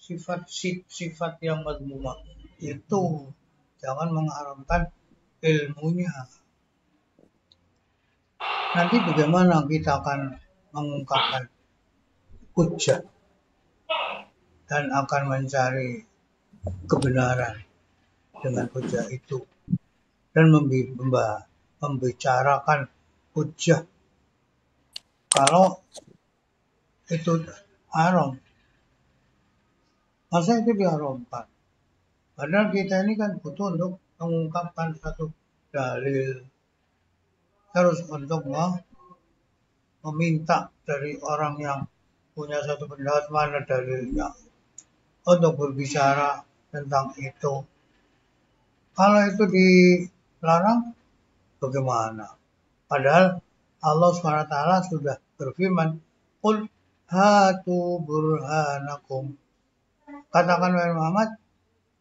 sifat yang mazmumah itu, jangan mengharamkan ilmunya. Nanti bagaimana kita akan mengungkapkan hujjah dan akan mencari kebenaran dengan hujjah itu dan membicarakan hujjah kalau itu haram. Masa itu diharamkan? Padahal kita ini kan butuh untuk mengungkapkan satu dalil, terus untuk meminta dari orang yang punya satu pendapat mana dalilnya untuk berbicara tentang itu. Kalau itu dilarang, bagaimana? Padahal Allah SWT sudah berfirman, Qul hatu burhanakum. Katakan wahai Muhammad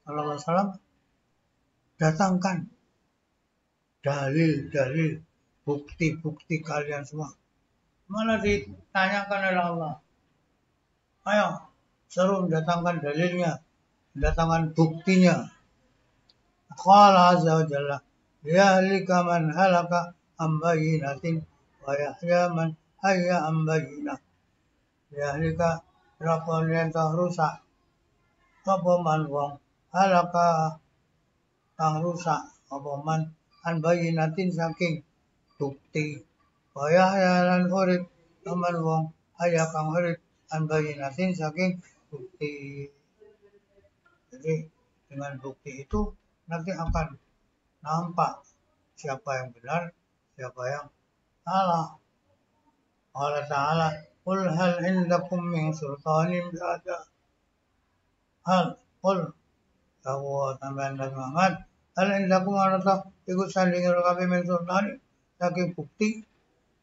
sallallahu alaihi wasallam, datangkan dalil-dalil, bukti-bukti kalian semua. Mana ditanyakan oleh Allah? Ayo, seru datangkan dalilnya, datangkan buktinya. Qala azza wa jalla, liyahlika man halaka am bayyinatin wa yahya man hayya am bayyinah. Liyahlika rapon yang rusak. Apa man wong halaka kang rusak, apa man an bayyinatin saking bukti. Wa yahya lan urip man wong hayya kang urip an bayyinatin saking bukti. Jadi dengan bukti itu nanti akan nampak siapa yang benar, siapa yang salah. Allah Ta'ala, Qul hal indakum min sultanin bihadza. Qul, Tahu tambahan Nabi Muhammad, hal indakum arata ikut sandingin kami min sultanin. Saking bukti,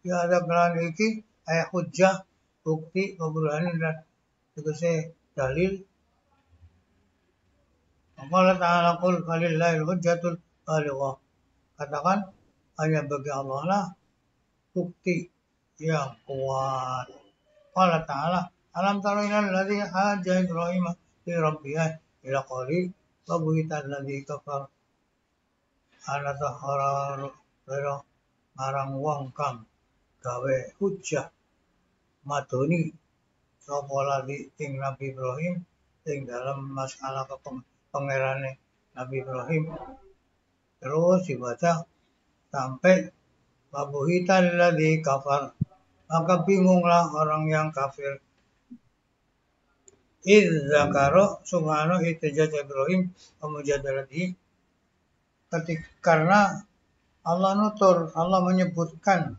ya ada kelan iki, ayat hujjah, bukti, keberanian dan ikutnya dalil. Allah Ta'ala qul falillahil hujjatul balighah. Katakan hanya bagi Allah lah bukti yang kuat. Allah Ta'ala alam tara ilal ladzi hajja Ibrahim fi rabbih ila qali wa buhita alladzi kafar ala tahara marang wong kang gawe hujjah madoni sapa ladzi ing Nabi Ibrahim ing dalam masalah pangerane Nabi Ibrahim. Terus dibaca sampai wabuhitan ladzi kafar, maka bingunglah orang yang kafir. Idz zakaro subhanahu ihtijaj Ibrahim pemujadalati, karena Allah nutur, Allah menyebutkan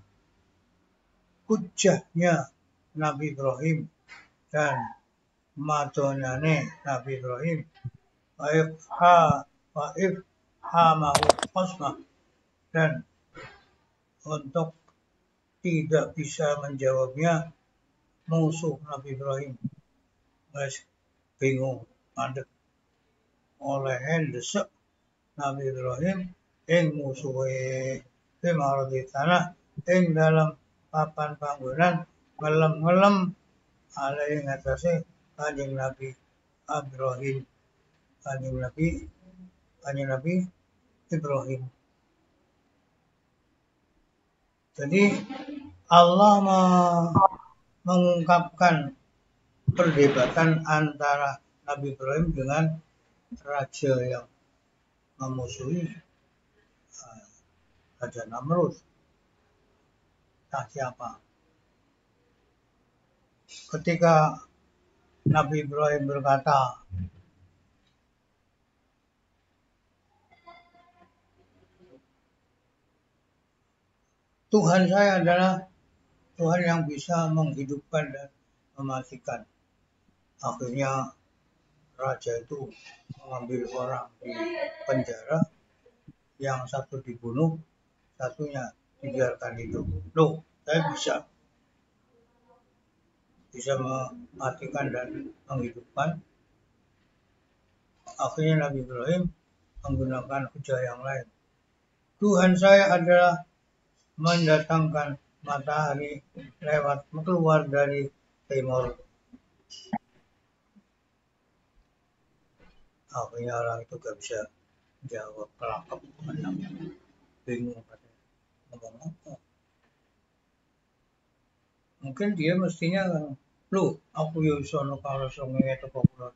hujjahnya Nabi Ibrahim dan madonane Nabi Ibrahim. Wa ifhamahu qasmah, dan untuk tidak bisa menjawabnya musuh Nabi Ibrahim. Guys, bingung, mandek oleh desek Nabi Ibrahim ing musuhe di tanah ing dalam papan panggonan ngelem-ngelem alai ngatasi kanjeng Nabi Ibrahim. Kanjeng Nabi Ibrahim. Jadi Allah mengungkapkan perdebatan antara Nabi Ibrahim dengan raja yang memusuhi Raja Namrud. Nah, siapa? Ketika Nabi Ibrahim berkata, Tuhan saya adalah Tuhan yang bisa menghidupkan dan mematikan. Akhirnya raja itu mengambil orang di penjara, yang satu dibunuh, satunya dibiarkan hidup. Loh, saya bisa mematikan dan menghidupkan. Akhirnya Nabi Ibrahim menggunakan hujah yang lain. Tuhan saya adalah mendatangkan matahari keluar dari timur. Akhirnya orang itu gak bisa jawab kelakap anaknya, bingung katanya ngomong apa. Mungkin dia mestinya lu aku yo sono kalau sungai itu kok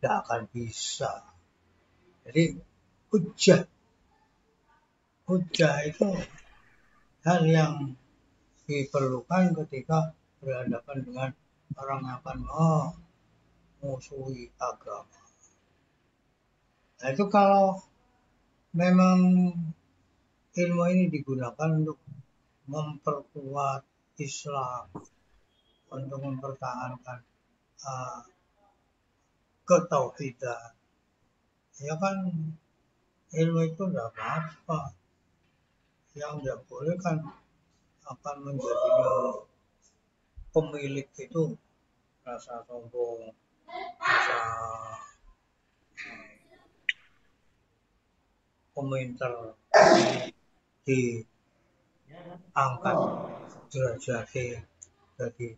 tidak akan bisa. Jadi hujah itu hal yang diperlukan ketika berhadapan dengan orang yang akan memusuhi agama. Nah itu kalau memang ilmu ini digunakan untuk memperkuat Islam, untuk mempertahankan ketauhidan, ya kan ilmu itu tidak apa-apa. Yang tidak boleh kan akan menjadinya pemilik itu rasa sombong, rasa komentar diangkat derajatnya jadi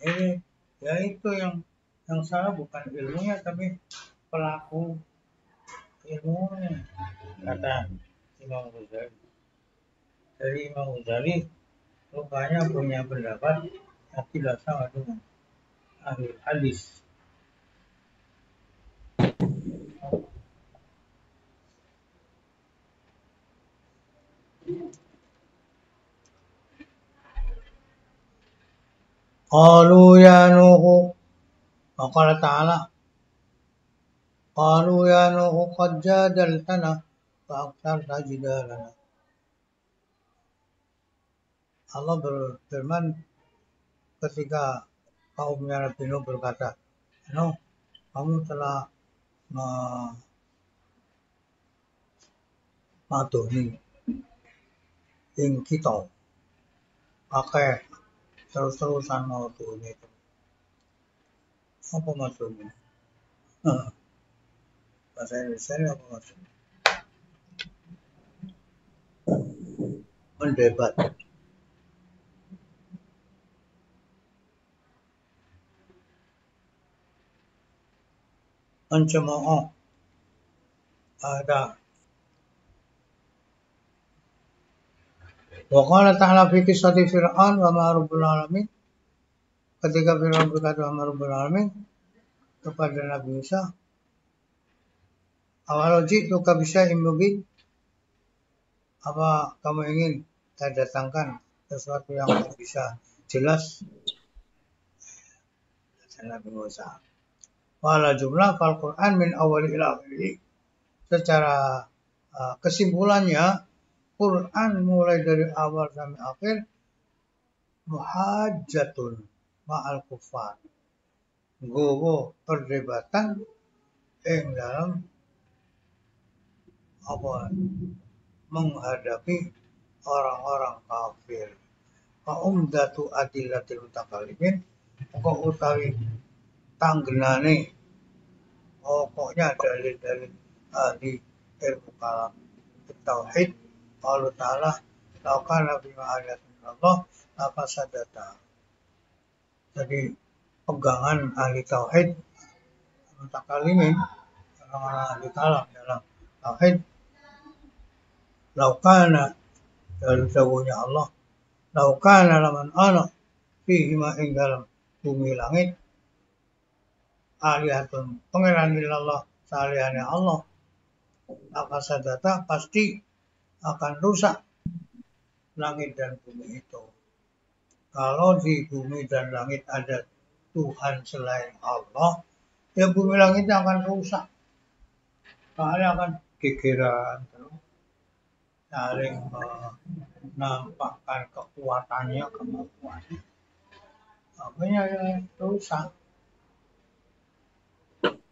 ini ya itu yang salah bukan ilmunya tapi pelaku ilmunya, kata Imam Ghazali. Dari Imam Ghazali rupanya punya pendapat yang tidak sama dengan ahli hadis. Qalu ya Nuhu, maqala ta'ala qalu ya Nuhu qad jadaltana fa aktsarta jidalana. Allah berfirman ketika kaumnya Nabi Nuh berkata, Nuh, kamu telah madohi ing kita pakai terus-terusan madohi itu. Apa maksudnya? Bahasa Indonesia apa maksudnya? Mendebat. Mencemooh. Ada. Wa qala ta'ala fi qissati Fir'aun wa ma rabbul alamin. Ketika Fir'aun berkata wa ma rabbul alamin kepada Nabi Musa, awalau ji'tuka bisyai'in mubin, apa kamu ingin saya datangkan sesuatu yang bisa jelas? Kata Nabi Musa. Wala jumlah fal Quran min awal ila akhiri. Secara kesimpulannya Quran mulai dari awal sampai akhir muhajjatun ma'al kufar. Gowo perdebatan yang dalam apa menghadapi orang-orang kafir. Umdatu adillatil mutakallimin, kok utawi tanggenane pokoknya dalil-dalil ahli ilmu kalam tauhid. Allah Ta'ala laukana bima ayatin Allah apa sadata. Jadi pegangan ahli tauhid mutakalimin, orang-orang ahli kalam dalam tauhid, laukana dari dawuhnya Allah, laukana laman ana fihi ma ing dalam bumi langit alihatun pengeran illallah salihane Allah, apa sadata pasti akan rusak langit dan bumi itu. Kalau di bumi dan langit ada Tuhan selain Allah, ya bumi langitnya akan rusak. Soalnya akan gegeran terus, saling menampakkan kekuatannya, kemampuannya. Makanya ya rusak.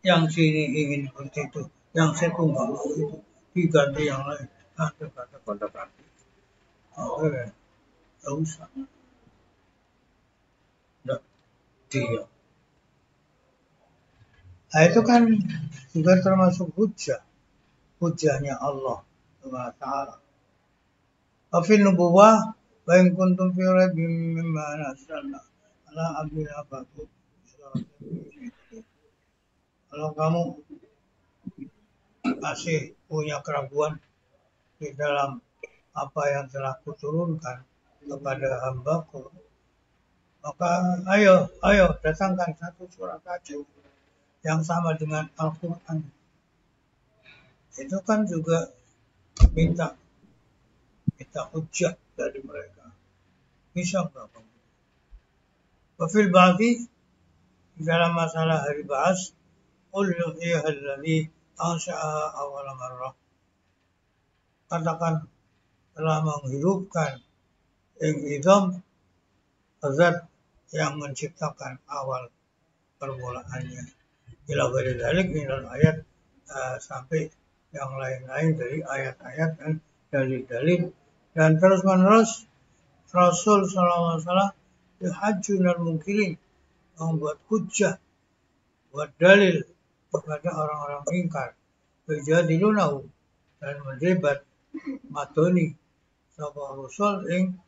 Yang sini ingin seperti itu, yang satu nggak mau itu, diganti yang lain. Ada kata-kata. Oke, rusak. Nah, dia. Nah, itu kan juga termasuk hujahnya Allah SWT. Afin nubuwah wa in kuntum fi raibin mimma nazzalna ala abdina fatu. Kalau kamu masih punya keraguan di dalam apa yang telah kuturunkan kepada hambaku, maka ayo datangkan satu surat saja yang sama dengan Al-Quran. Itu kan juga minta hujjah dari mereka. Bisa nggak? Wafil ba'di, dalam masalah hari ba'as, qul yuhiyahal ladzi ansha'a awwala marrah. Katakan telah menghidupkan idham zat yang menciptakan awal permulaannya. Ila ghairi dzalik minal ayat, sampai yang lain-lain dari ayat-ayat dan dalil-dalil, dan terus-menerus Rasul SAW yuhajjunal mungkirin, membuat hujjah, buat dalil kepada orang-orang ingkar, yujadilunahu, dan mendebat matoni sapa Rasul ing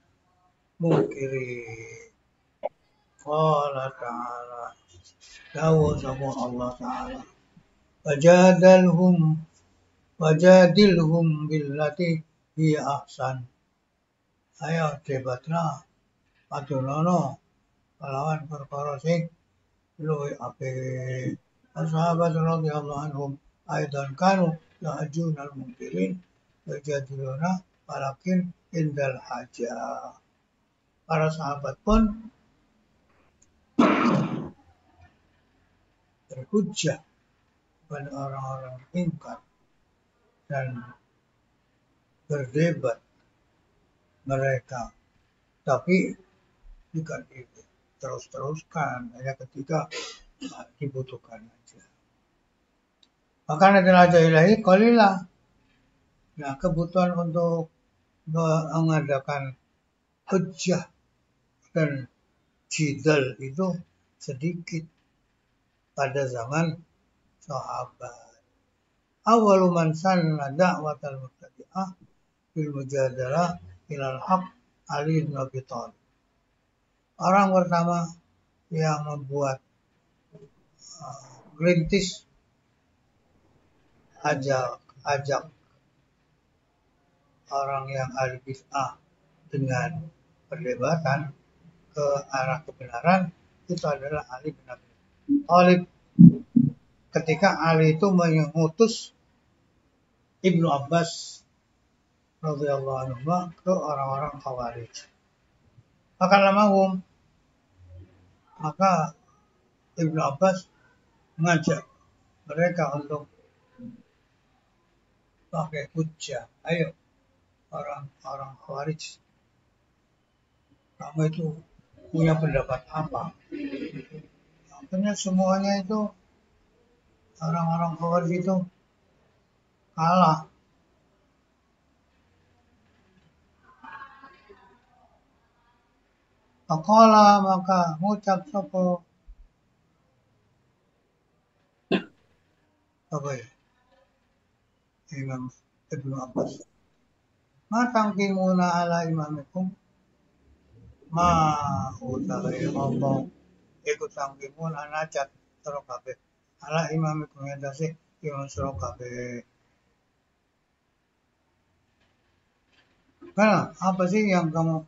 mungkiri. Qala ta'ala, dawuh sapa Allah Ta'ala, wajadilhum billati hiya ahsan. Ayo debatlah padunono kelawan perkara sing luwih apik. Sahabat radhiyallahu anhum aidan kanu yahjunal mungkirin wajadiluna walakin indal hajah. Para sahabat pun berhujjah pada orang-orang ingkar dan berdebat mereka, tapi jika terus-teruskan hanya ketika dibutuhkan aja. Maka aja ilahi qalilah. Nah, kebutuhan untuk mengadakan hujjah dan jidal itu sedikit pada zaman sahabat. Awalu man sanna da'watal mubtadi'ah bil mujadalah ilal haq Ali bin Abi Thalib. Orang pertama yang membuat rintis ajak orang yang ahli bid'ah dengan perdebatan ke arah kebenaran itu adalah Ali bin Abi Thalib. Ketika Ali itu mengutus Ibnu Abbas radhiyallahu anhu ke orang-orang Khawarij. Maka Ibnu Abbas mengajak mereka untuk pakai hujjah. Ayo orang-orang Khawarij, kamu itu punya pendapat apa? Akhirnya semuanya itu orang-orang Khawarij itu kalah. Faqala, maka ngucap sapa apa ya? Imam Ibnu Abbas. Matangkimuna ala imamikum ma utawi apa ikut tangkimuna najat sira kabeh ala imamikum yang dasi imam sira kabeh. Nah, apa sih yang kamu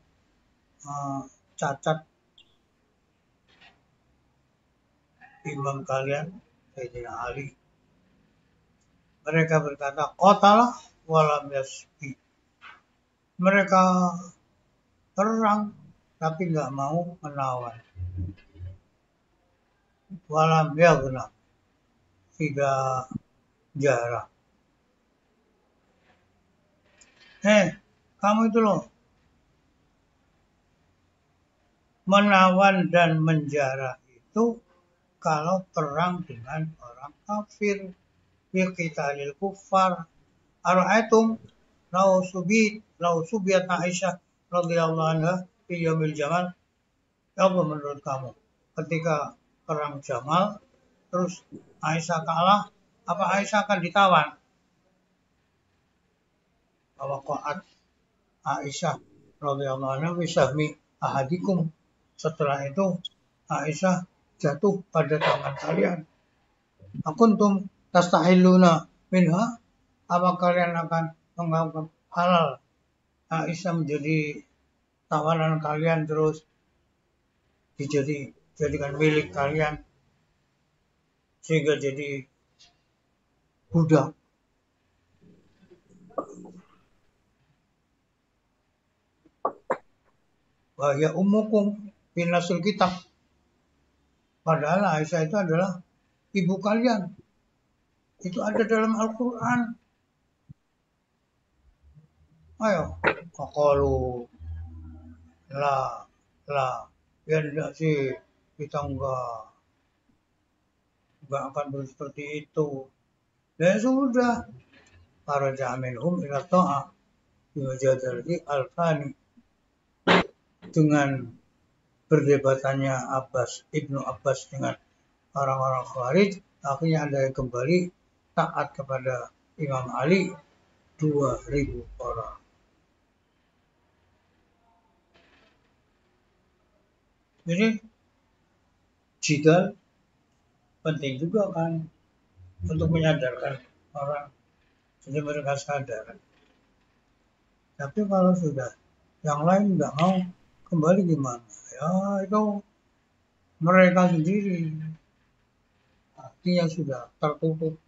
cacat imam kalian Sayyidina Ali? Mereka berkata qatalah walam yasbi. Mereka perang tapi nggak mau menawan. Walam yaghna, tidak jarah. Kamu itu loh, menawan dan menjarah itu kalau perang dengan orang kafir. Biqitalil kuffar. Ara'aitum lau subiyat Aisyah radhiyallahu anha fi yaumil Jamal. Apa menurut kamu ketika perang Jamal terus Aisyah kalah, apa Aisyah akan ditawan? Waqa'at Aisyah radhiyallahu anha bisahmi ahadikum. Setelah itu Aisyah jatuh pada tangan kalian. Akuntum tastahilluna minha, apa kalian akan menganggap halal Aisyah menjadi tawanan kalian terus dijadikan milik kalian sehingga jadi budak. Wahya ummukum binasul kitab, padahal Aisyah itu adalah ibu kalian, itu ada dalam Al-Quran. Ayo, kalau lah ya tidak sih, kita enggak akan seperti itu. Ya sudah, para jaminhum ila ta'a bimujadalati al-fani, dengan berdebatannya Ibnu Abbas dengan orang-orang Khawarij, akhirnya ada yang kembali taat kepada Imam Ali 2000 orang. Jadi jidal penting juga kan untuk menyadarkan orang jadi mereka sadar. Tapi kalau sudah yang lain nggak mau kembali gimana? Ya itu mereka sendiri, hatinya sudah tertutup,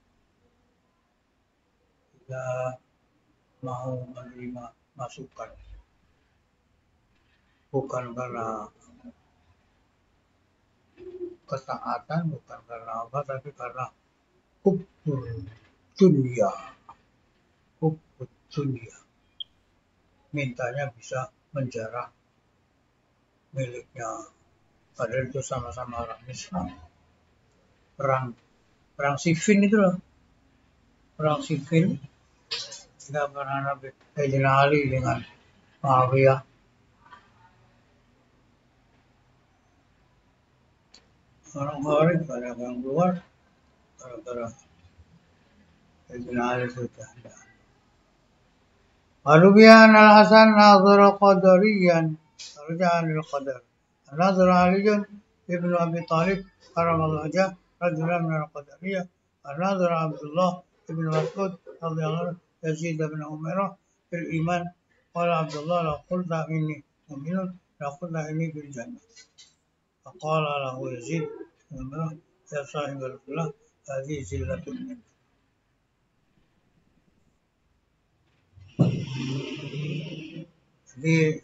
tidak mau menerima masukan, bukan karena ketaatan, bukan karena apa, tapi karena hubbul dunia, mintanya bisa menjarah miliknya, padahal itu sama-sama orang Islam. Perang Siffin itu loh, perang Siffin tidak pernah Nabi Sayyidina Ali dengan Muawiyah. Orang Khawarij pada yang keluar gara-gara Sayyidina Ali sudah ada. Warubiyan al-Hasan nazar qadariyan, ruja'an al-qadar. Nazar Aliyun ibnu Abi Talib karamallahu wajhah rajulan min al-qadariyah. Nazar Abdullah ibnu Mas'ud radhiyallahu anhu Yazid bin Umairah fil iman. Qala Abdullah la qulta inni mu'minun la qulta inni bil jannah. Faqala lahu Yazid bin Umairah ya sahibal fillah hadhihi zillatun minka. Jadi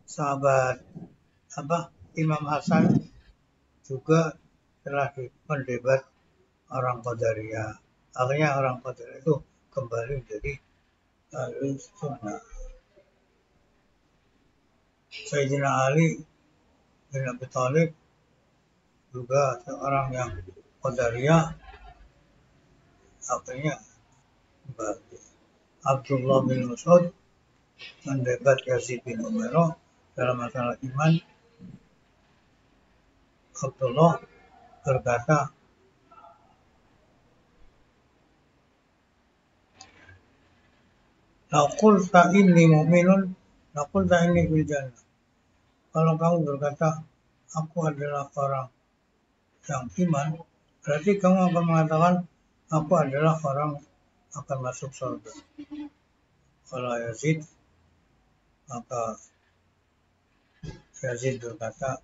sahabat Imam Hasan juga telah mendebat orang Qadariyah. Akhirnya orang Qadariyah itu kembali menjadi Ahlus Sunnah. Sayyidina Ali bin Abi Thalib juga seorang yang Qadariyah, akhirnya kembali. Abdullah bin Mas'ud mendebat Yazid bin Umairah dalam masalah iman. Abdullah berkata, "Laqulta inni mu'minun, laqulta inni fil jannah." Kalau kamu berkata, aku adalah orang yang iman, berarti kamu akan mengatakan, aku adalah orang akan masuk surga. Kalau Yazid, maka Yazid berkata,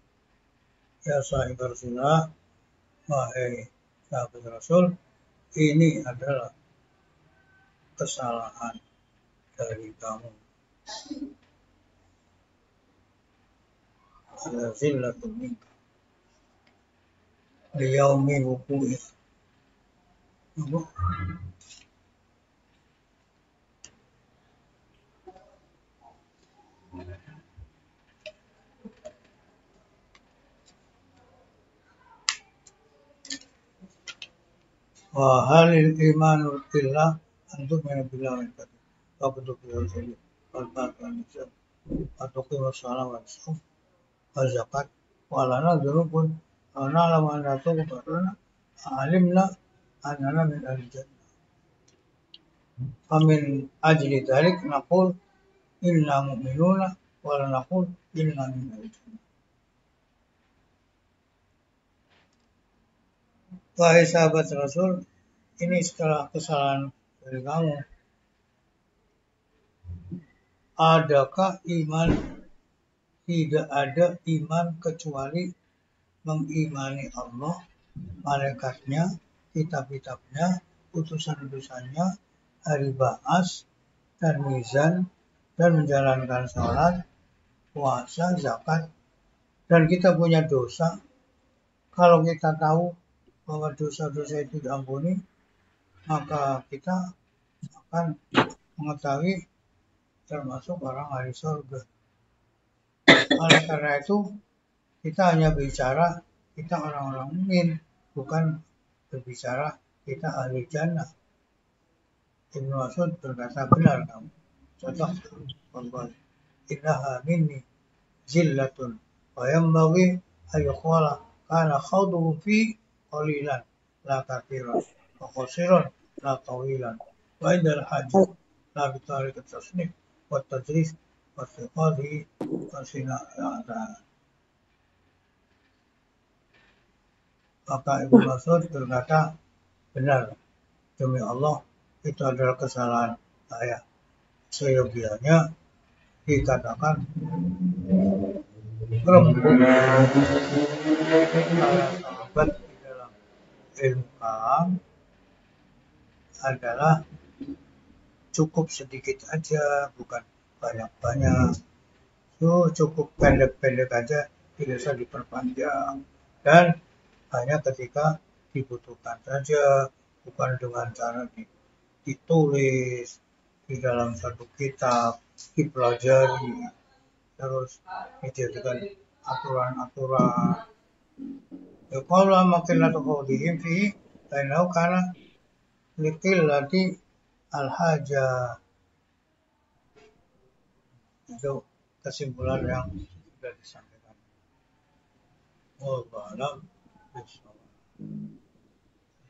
ya sahib Rasulullah, wahai sahabat Rasul, ini adalah kesalahan dari kamu. Zillatun minka liyaumi wuku'i. Wa halil imanu billah antum min billah wa taqwa. Wa kutubi rasul wa ta'ala wa tuqim as-salat wa as-sum wa zakat wa lana dzunubun wa na'lamu anna tuqbaruna alimna annana min al-jannah. Famin ajli dzalik naqul inna mu'minuna wa la naqul inna min al-jannah. Wahai sahabat Rasul, ini setelah kesalahan dari kamu. Adakah iman? Tidak ada iman kecuali mengimani Allah, malaikatnya, kitab-kitabnya, utusan-utusannya, hari ba'as, dan mizan, dan menjalankan sholat, puasa, zakat, dan kita punya dosa. Kalau kita tahu bahwa dosa-dosa itu diampuni, maka kita akan mengetahui termasuk orang ahli surga. Oleh karena itu, kita hanya bicara kita orang-orang mukmin, bukan berbicara kita ahli jannah. Ibnu Mas'ud berkata benar kamu. Contoh, wallahi innaha minni zillatun wa yanbaghi ayyuqala kana khawduhu fi qalilan la kathiran wa qasiran la tawilan wa indal hajj la bitariq at-tasnif wa at-tadris wa istiqadi wa sina'atan. Maka Ibnu Mas'ud berkata benar, demi Allah itu adalah kesalahan saya. Seyogianya dikatakan rembuk para sahabat di dalam ilmu kalam adalah cukup sedikit aja, bukan banyak-banyak. Cukup pendek-pendek aja, tidak usah diperpanjang. Dan hanya ketika dibutuhkan saja, bukan dengan cara ditulis di dalam satu kitab, dipelajari, terus dijadikan aturan-aturan. Ya kalau makin atau qaudihim fi lainau karena liqillati al-hajah. Itu kesimpulan yang sudah disampaikan. Wallahu a'lam bishawab.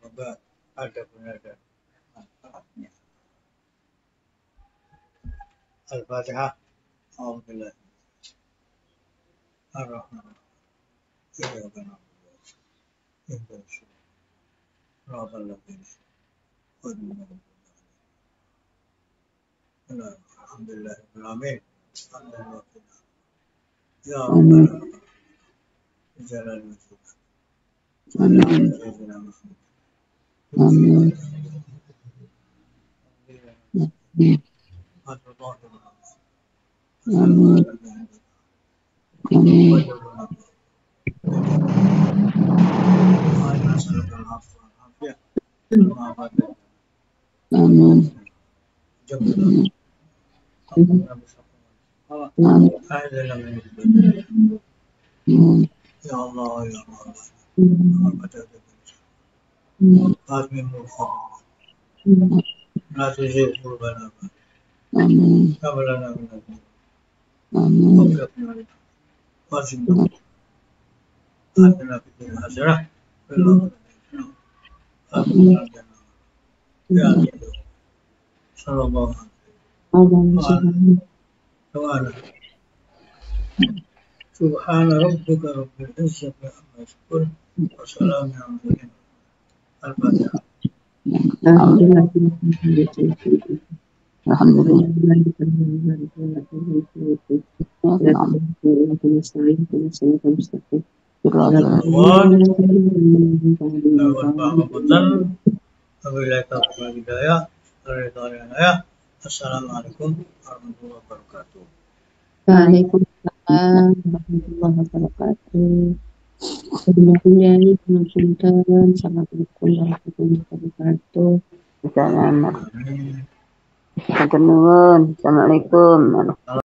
Semoga ada benar dan manfaatnya. Al-Fatihah. Alhamdulillah. Ar-Rahman. Iyyaka na'budu wa iyyaka nasta'in. Siratal ladzina an'amta alaihim. Alhamdulillah. Amin. Alhamdulillah. Ya Rabbana. Jalal wajhika. Sayyidina Muhammad. Amin. Amin. Amin. Amin. Ya Allah, ya Allah. La tuzigh qulubana Amin. ba'da idh hadaytana Amin. wa hab lana min ladunka rahmatan atina fid dunya hasanah wa fil akhirati hasanah. Ya Allah. Sallallahu alaihi wasallam. Subhana rabbika rabbil izzati amma yasifun wa salamun alal mursalin. Al-Fatihah. Alhamdulillah. Assalamualaikum warahmatullahi wabarakatuh. Waalaikumsalam warahmatullahi wabarakatuh. Sebenarnya penonton, assalamualaikum warahmatullahi wabarakatuh. Assalamualaikum. Assalamualaikum.